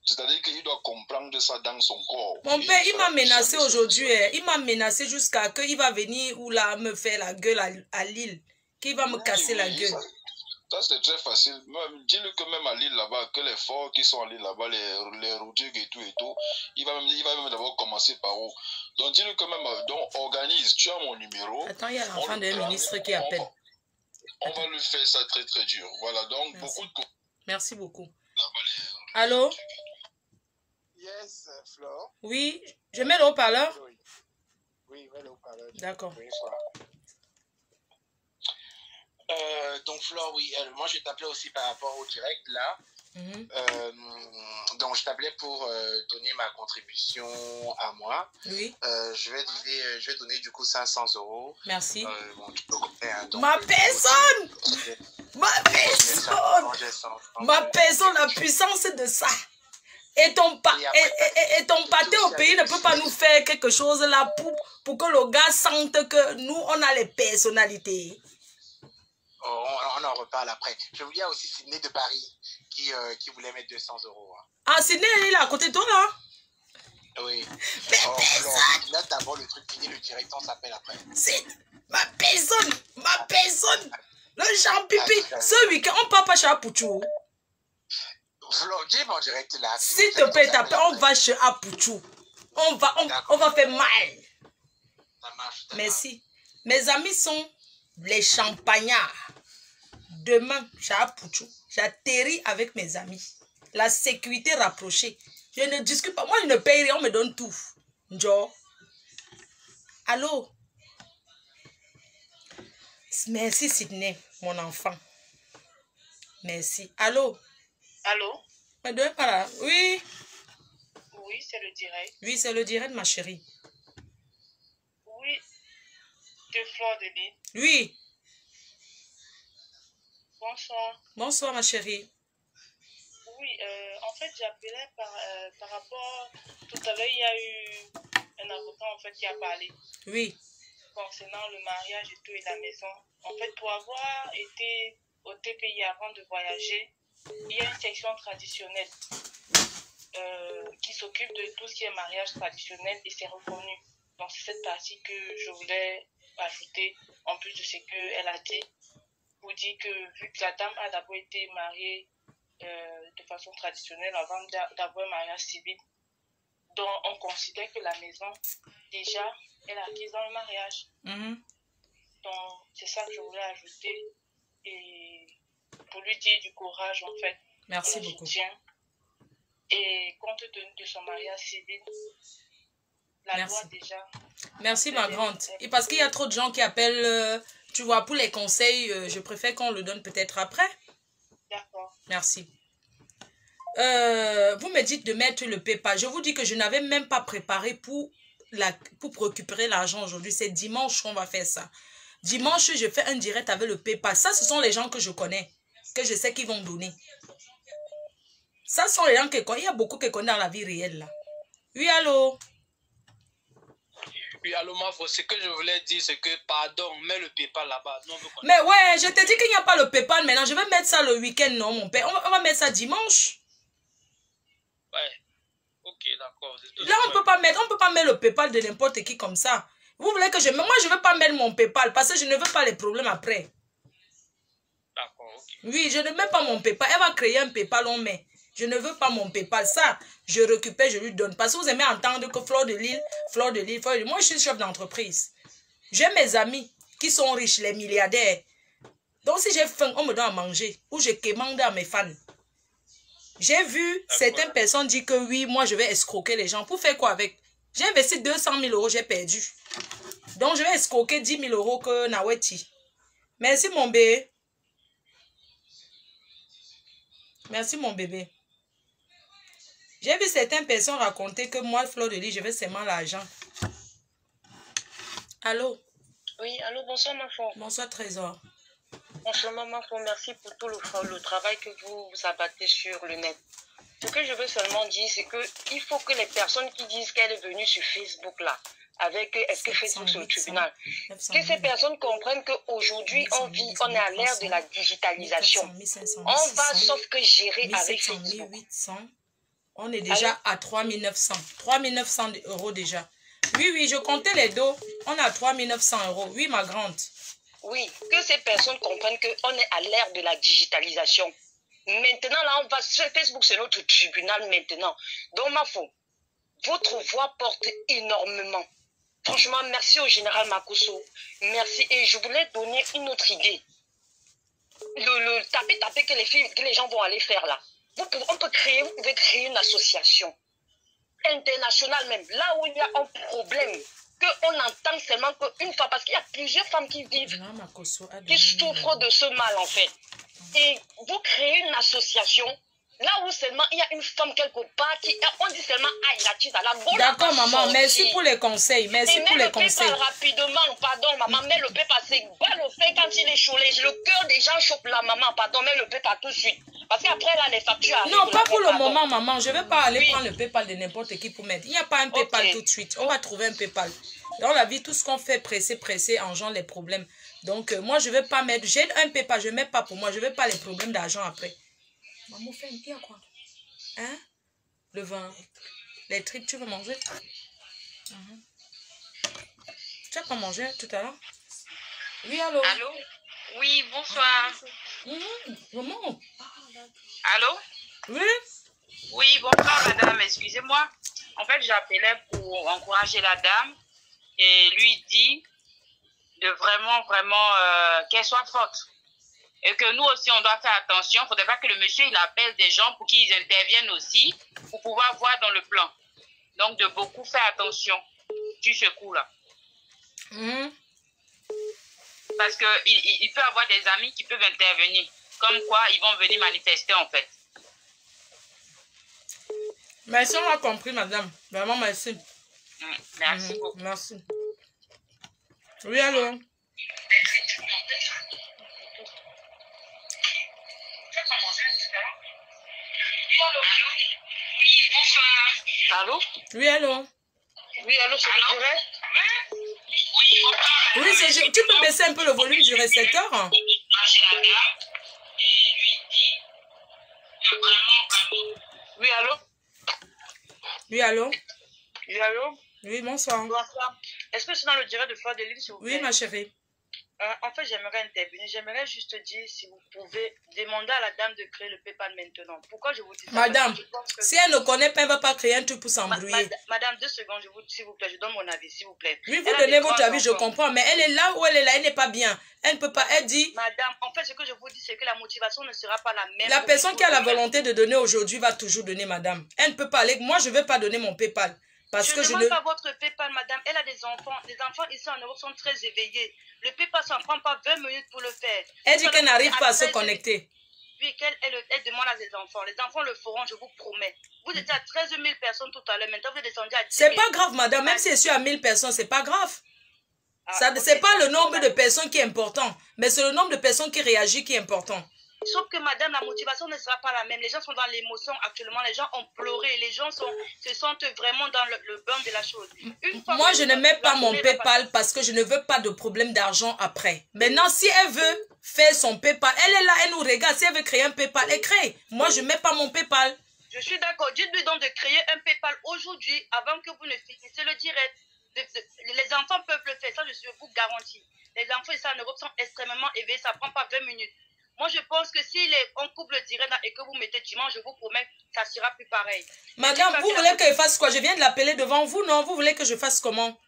Speaker 14: C'est-à-dire qu'il doit comprendre ça dans son corps.
Speaker 1: Mon père, il m'a menacé aujourd'hui. Il m'a menacé jusqu'à qu'il va venir ou là me faire la gueule à Lille. Qu'il va me casser la gueule.
Speaker 14: Ça, c'est très facile. Dis-le que même à Lille là-bas, que les forts qui sont à Lille là-bas, les Roudiques et tout, il va même d'abord commencer par où. Donc dis-le que même, donc organise, tu as mon numéro.
Speaker 1: Attends, il y a l'enfant d'un ministre qui appelle.
Speaker 14: On va lui faire ça très très dur. Voilà, donc
Speaker 1: merci.
Speaker 14: Beaucoup de...
Speaker 1: Merci beaucoup. Allô?
Speaker 15: Yes, Flore.
Speaker 1: Oui, je mets le haut-parleur.
Speaker 15: Oui, mets le haut-parleur.
Speaker 1: D'accord.
Speaker 15: Oui,
Speaker 16: donc Flore, oui, moi je t'appelais aussi par rapport au direct là. Donc je t'appelais pour donner ma contribution à moi.
Speaker 1: Oui.
Speaker 16: Je vais donner du coup 500 €.
Speaker 1: Merci.
Speaker 16: Bon, tu peux compter, hein, donc,
Speaker 1: ma personne, ma personne, la puissance de ça. Et ton pâté au pays ne peut pas nous faire quelque chose là pour que le gars sente que nous on a les personnalités.
Speaker 16: On en reparle après. Il y a aussi Sydney de Paris qui voulait mettre 200 €. Hein.
Speaker 1: Ah, Sydney, elle est là à côté de toi, là?
Speaker 16: Oui. Là, d'abord, le truc fini, le directeur s'appelle après.
Speaker 1: C'est ma personne. Le Jean Pipi. Ce week-end, on part pas chez Apouchou.
Speaker 16: Dis-moi en direct là.
Speaker 1: S'il te plaît, on va chez Apouchou. On va faire mal.
Speaker 16: Ça marche.
Speaker 1: Merci. Mes amis sont les champagnards. Demain, chez Apouchou, j'atterris avec mes amis. La sécurité rapprochée. Je ne discute pas. Moi, je ne paye rien, on me donne tout. Joe. Allô? Merci, Sydney, mon enfant. Merci. Allô?
Speaker 11: Allô?
Speaker 1: Me donne pas là. Oui?
Speaker 11: Oui, c'est le direct.
Speaker 1: Oui, c'est le direct, ma chérie.
Speaker 11: Oui, de Fleur de Lille.
Speaker 1: Oui.
Speaker 11: Bonsoir.
Speaker 1: Bonsoir, ma chérie.
Speaker 11: Oui, en fait, j'appelais par rapport... Tout à l'heure, il y a eu un avocat, en fait, qui a parlé.
Speaker 1: Oui.
Speaker 11: Concernant le mariage et tout et la maison. En fait, pour avoir été au TPI avant de voyager, il y a une section traditionnelle qui s'occupe de tout ce qui est mariage traditionnel et c'est reconnu. Donc, c'est cette partie que je voulais ajouter, en plus de ce qu'elle a dit, pour dire que vu que la dame a d'abord été mariée de façon traditionnelle avant d'avoir un mariage civil, donc on considère que la maison, déjà, elle est acquise dans le mariage. Donc, c'est ça que je voulais ajouter et pour lui dire du courage, en fait.
Speaker 1: Merci beaucoup.
Speaker 11: Soutien. Et compte tenu de son mariage civil, la loi déjà...
Speaker 1: Merci, ma grande. Et parce qu'il y a trop de gens qui appellent, tu vois, pour les conseils, je préfère qu'on le donne peut-être après.
Speaker 11: D'accord.
Speaker 1: Merci. Vous me dites de mettre le PayPal. Je vous dis que je n'avais même pas préparé pour récupérer l'argent aujourd'hui. C'est dimanche qu'on va faire ça. Dimanche, je fais un direct avec le PayPal. Ça, ce sont les gens que je connais, que je sais qu'ils vont donner. Ça, ce sont les gens que il y a beaucoup qui connaissent dans la vie réelle, là. Oui, allô?
Speaker 17: Oui, allô, Mafo, ce que je voulais dire, c'est que, pardon, mets le PayPal là-bas.
Speaker 1: Mais ouais, je te dis qu'il n'y a pas le PayPal maintenant. Je vais mettre ça le week-end, non, mon père. On va mettre ça dimanche.
Speaker 17: Ouais. Ok, d'accord.
Speaker 1: Là, on peut pas mettre le PayPal de n'importe qui comme ça. Vous voulez que je... Moi, je ne veux pas mettre mon PayPal parce que je ne veux pas les problèmes après.
Speaker 17: D'accord, ok.
Speaker 1: Oui, je ne mets pas mon PayPal. Elle va créer un PayPal, on met. Je ne veux pas mon PayPal. Ça, je récupère, je lui donne. Parce que vous aimez entendre que Fleur de Lille. Moi, je suis chef d'entreprise. J'ai mes amis qui sont riches, les milliardaires. Donc, si j'ai faim, on me donne à manger. Ou je commande à mes fans. J'ai vu certaines personnes dire que oui, moi, je vais escroquer les gens. Pour faire quoi avec? J'ai investi 200 000 €, j'ai perdu. Donc, je vais escroquer 10 000 € que Naweti. Merci, mon bébé. Merci, mon bébé. J'ai vu certaines personnes raconter que moi, Fleur de Lille, je vais seulement l'argent. Allô?
Speaker 18: Oui, allô, bonsoir, ma femme.
Speaker 1: Bonsoir, Trésor.
Speaker 18: Franchement, ma femme, merci pour tout le travail que vous abattez sur le net. Ce que je veux seulement dire, c'est qu'il faut que les personnes qui disent qu'elle est venue sur Facebook, là, avec est-ce que Facebook c'est le tribunal, que ces personnes comprennent qu'aujourd'hui, on est à l'ère de la digitalisation. On va sauf que gérer avec Facebook.
Speaker 1: On est déjà à 3 900. 3 900 € déjà. Oui, oui, je comptais les dos. On est à 3 900 €. Oui, ma grande.
Speaker 18: Oui, que ces personnes comprennent qu'on est à l'ère de la digitalisation. Maintenant, là, on va sur Facebook, c'est notre tribunal maintenant. Donc, ma femme, votre voix porte énormément. Franchement, merci au général Makosso. Merci. Et je voulais donner une autre idée. Le taper que les gens vont aller faire là. Vous pouvez créer une association internationale même. Là où il y a un problème, qu'on entend seulement qu'une fois, parce qu'il y a plusieurs femmes qui vivent, qui souffrent de ce mal en fait. Et vous créez une association, là où seulement il y a une femme quelque part qui, on dit seulement aïe la tite à la bonne.
Speaker 1: D'accord maman, merci pour les conseils, merci pour les conseils.
Speaker 18: Rapidement, pardon maman, mais le PayPal c'est bas le fait quand il est chaud, le cœur des gens chope la maman, pardon, mais le PayPal tout de suite. Parce qu'après là les factures arrivent.
Speaker 1: Non, pas pour le moment maman, je ne vais pas aller prendre le PayPal de n'importe qui pour mettre. Il n'y a pas un PayPal tout de suite, on va trouver un PayPal. Dans la vie, tout ce qu'on fait pressé engendre les problèmes. Donc, moi, je ne vais pas mettre... J'ai un PayPal, je ne mets pas pour moi. Je ne veux pas les problèmes d'argent après. Maman, fais un pied à quoi? Hein? Le vin. Les tripes, tu veux manger? Tu n'as pas mangé tout à l'heure? Oui, allô?
Speaker 19: Allô? Oui, bonsoir.
Speaker 1: Maman.
Speaker 19: Allô?
Speaker 1: Oui?
Speaker 19: Oui, bonsoir, madame. Excusez-moi. En fait, j'appelais pour encourager la dame et lui dire de vraiment qu'elle soit forte. Et que nous aussi, on doit faire attention. Il ne faudrait pas que le monsieur, il appelle des gens pour qu'ils interviennent aussi, pour pouvoir voir dans le plan. Donc, de beaucoup faire attention sur ce coup-là. Parce qu'il peut avoir des amis qui peuvent intervenir. Comme quoi, ils vont venir manifester, en fait.
Speaker 1: Merci, on a compris, madame. Vraiment, merci.
Speaker 19: Merci beaucoup.
Speaker 1: Merci. Oui, allô?
Speaker 19: Allô?
Speaker 1: Oui, allô?
Speaker 19: Oui, allô, c'est le direct?
Speaker 1: Oui, c'est... Tu peux baisser un peu le volume du récepteur?
Speaker 19: Oui, allô?
Speaker 1: Oui, allô?
Speaker 19: Oui, allô?
Speaker 1: Oui, bonsoir.
Speaker 19: Bonsoir. Est-ce que c'est dans le direct de Fleur de Lille, s'il vous plaît?
Speaker 1: Oui, ma chérie.
Speaker 19: En fait, j'aimerais intervenir. J'aimerais juste dire si vous pouvez demander à la dame de créer le PayPal maintenant. Pourquoi je vous dis ça?
Speaker 1: Madame, si elle ne connaît pas, elle ne va pas créer un truc pour s'embrouiller.
Speaker 19: Madame, 2 secondes, s'il vous plaît, je donne mon avis, s'il vous plaît.
Speaker 1: Oui, vous donnez votre avis, je comprends, mais elle est là où elle est là, elle n'est pas bien. Elle ne peut pas, elle dit...
Speaker 19: Madame, en fait, ce que je vous dis, c'est que la motivation ne sera pas la même.
Speaker 1: La personne qui a la volonté de donner aujourd'hui va toujours donner, madame. Elle ne peut pas aller... Moi, je ne vais pas donner mon PayPal. Parce que
Speaker 19: je ne demande pas votre PayPal, madame. Elle a des enfants. Les enfants ici en Europe sont très éveillés. Le PayPal, ça ne prend pas 20 minutes pour le faire.
Speaker 1: Elle dit qu'elle n'arrive pas à se connecter.
Speaker 19: Oui, elle demande à ses enfants. Les enfants le feront, je vous promets. Vous étiez à 13 000 personnes tout à l'heure. Maintenant, vous êtes descendu à 10 000.
Speaker 1: C'est pas grave, madame. Même si je suis à 1000 personnes, c'est pas grave. C'est pas le nombre de personnes qui est important, mais c'est le nombre de personnes qui réagissent qui est important.
Speaker 19: Sauf que madame, la motivation ne sera pas la même. Les gens sont dans l'émotion actuellement. Les gens ont pleuré. Les gens se sentent vraiment dans le bain de la chose.
Speaker 1: Moi, je ne mets pas mon PayPal parce que je ne veux pas de problème d'argent après. Maintenant, si elle veut faire son PayPal, elle est là, elle nous regarde. Si elle veut créer un PayPal, elle crée. Moi, je ne mets pas mon PayPal.
Speaker 19: Je suis d'accord. Dites-lui donc de créer un PayPal aujourd'hui avant que vous ne finissiez le direct. Les enfants peuvent le faire. Ça, je vous garantis. Les enfants ici en Europe sont extrêmement éveillés. Ça ne prend pas 20 minutes. Moi, je pense que si on coupe le direct et que vous mettez dimanche, je vous promets que ça sera plus pareil.
Speaker 1: Madame, vous voulez que je fasse quoi? Je viens de l'appeler devant vous, non? Vous voulez que je fasse comment?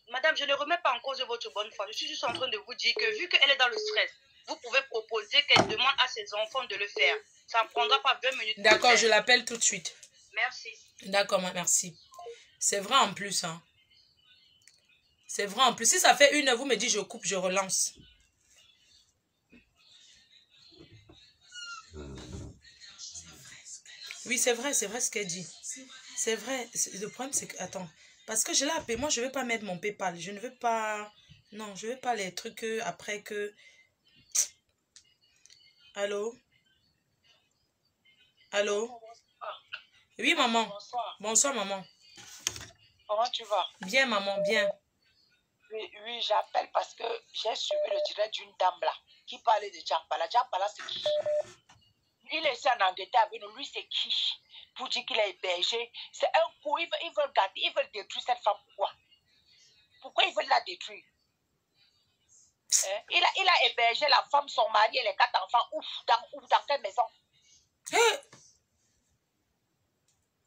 Speaker 19: Madame, je ne remets pas en cause votre bonne foi. Je suis juste en train de vous dire que vu qu'elle est dans le stress, vous pouvez proposer qu'elle demande à ses enfants de le faire. Ça ne prendra pas 20 minutes.
Speaker 1: D'accord, je l'appelle tout de suite.
Speaker 19: Merci.
Speaker 1: D'accord, merci. C'est vrai en plus, hein. C'est vrai en plus. Si ça fait 1 heure, vous me dites je coupe, je relance. Oui, c'est vrai ce qu'elle dit. C'est vrai. Le problème, c'est que... Attends. Parce que je l'ai appelé. Moi, je ne veux pas mettre mon PayPal. Je ne veux pas... Non, je ne veux pas les trucs après que... Allô? Allô? Oui, maman.
Speaker 20: Bonsoir.
Speaker 1: Bonsoir, maman.
Speaker 20: Comment tu vas?
Speaker 1: Bien, maman, bien.
Speaker 20: Oui, j'appelle parce que j'ai suivi le direct d'une dame là qui parlait de Jack Pala. Jack Pala, c'est qui? Il est ici en Angleterre avec nous. Lui, c'est qui? Pour dire qu'il est hébergé. C'est un coup. Ils veulent garder, ils veulent détruire cette femme. Pourquoi ils veulent la détruire? Hein? Il a hébergé la femme, son mari et les 4 enfants. Dans quelle maison?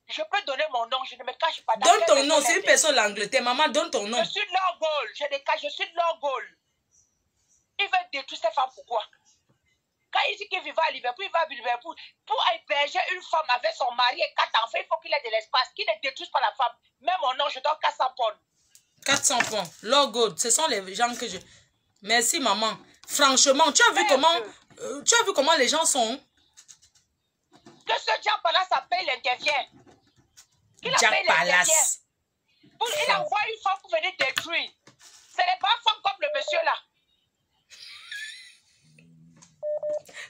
Speaker 20: Je peux donner mon nom, je ne me cache pas.
Speaker 1: Donne ton nom, c'est une personne de l'Angleterre. Maman, donne ton nom.
Speaker 20: Je suis de Long Gaulle, je suis de Long Gaulle. Ils veulent détruire cette femme, pourquoi? Quand il dit qu'il vivait à Liverpool, il va à Liverpool. Pour héberger une femme avec son mari et 4 enfants, il faut qu'il ait de l'espace. Qu'il ne détruise pas la femme. Même mon nom, je donne 400 pounds.
Speaker 1: 400 pounds. Long Gaulle, ce sont les gens que je... Merci, maman. Franchement, tu as vu comment les gens sont?
Speaker 20: Que ce Jack Palace s'appelle l'intervient.
Speaker 1: Jack Palace.
Speaker 20: Il envoie une femme pour venir détruire. Ce n'est pas une femme comme le monsieur là.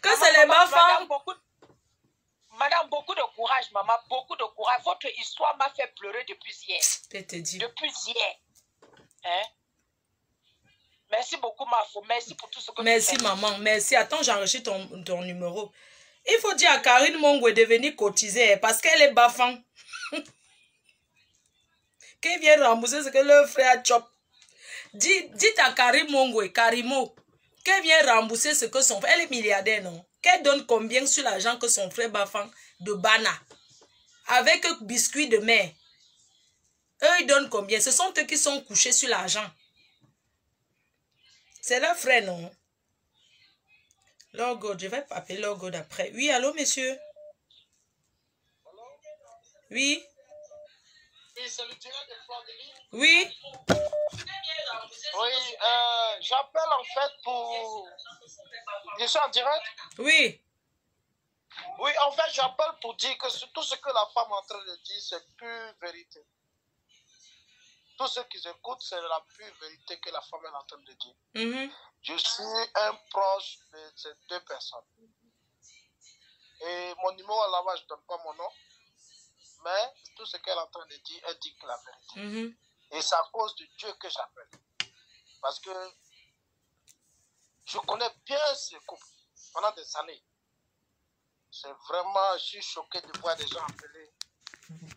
Speaker 1: Que c'est les ma femmes.
Speaker 20: Madame, beaucoup de courage, maman. Beaucoup de courage. Votre histoire m'a fait pleurer depuis hier.
Speaker 1: Je te dis.
Speaker 20: Depuis hier. Hein? Merci beaucoup, Mafo. Merci pour tout ce que
Speaker 1: merci,
Speaker 20: tu fais.
Speaker 1: Maman. Merci. Attends, j'enregistre ton numéro. Il faut dire à Karine Mongo de venir cotiser parce qu'elle est bafant. Qu'elle vient rembourser ce que le frère chop. Dites à Karine Mongo et Karimo qu'elle vient rembourser ce que son frère... Elle est milliardaire, non? Qu'elle donne combien sur l'argent que son frère bafant de Bana? Avec biscuit de mer. Eux, ils donnent combien? Ce sont eux qui sont couchés sur l'argent. C'est leur frère, non? Lord, je vais appeler Lord après. Oui, allô, monsieur? Oui? Oui?
Speaker 15: Oui, j'appelle en fait pour... Je suis en direct?
Speaker 1: Oui.
Speaker 15: Oui, en fait, j'appelle pour dire que tout ce que la femme est en train de dire, c'est pure vérité. Tous ceux qui écoutent, c'est la pure vérité que la femme est en train de dire. Je suis un proche de ces deux personnes. Et mon numéro là-bas, je ne donne pas mon nom. Mais tout ce qu'elle est en train de dire, elle dit que la vérité. Et c'est à cause de Dieu que j'appelle. Parce que je connais bien ce couple pendant des années. C'est vraiment, je suis choqué de voir des gens appeler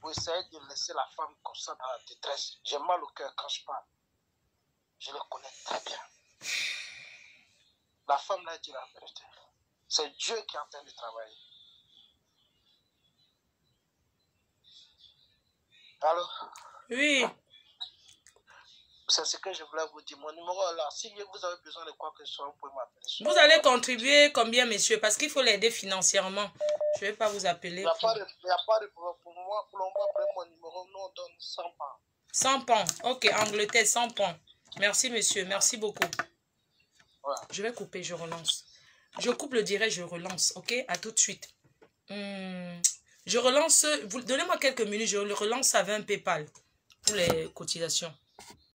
Speaker 15: pour essayer de laisser la femme comme ça dans la détresse. J'ai mal au cœur quand je parle. Je le connais très bien. La femme l'a dit la vérité. C'est Dieu qui est en train de travailler. Allô?
Speaker 1: Oui.
Speaker 15: C'est ce que je voulais vous dire. Mon numéro est là. Si vous avez besoin de quoi que ce soit, vous pouvez m'appeler.
Speaker 1: Vous allez contribuer combien, monsieur? Parce qu'il faut l'aider financièrement. Je ne vais pas vous appeler.
Speaker 15: Il n'y a pas de problème. Pour moi, prenez mon numéro. Nous, on donne 100 pounds.
Speaker 1: 100 pounds. Ok, Angleterre, 100 pounds. Merci, monsieur. Merci beaucoup. Voilà. Je vais couper, je relance. Je coupe le direct, je relance. Ok, à tout de suite. Je relance. Donnez-moi quelques minutes, je le relance avec un PayPal pour les cotisations.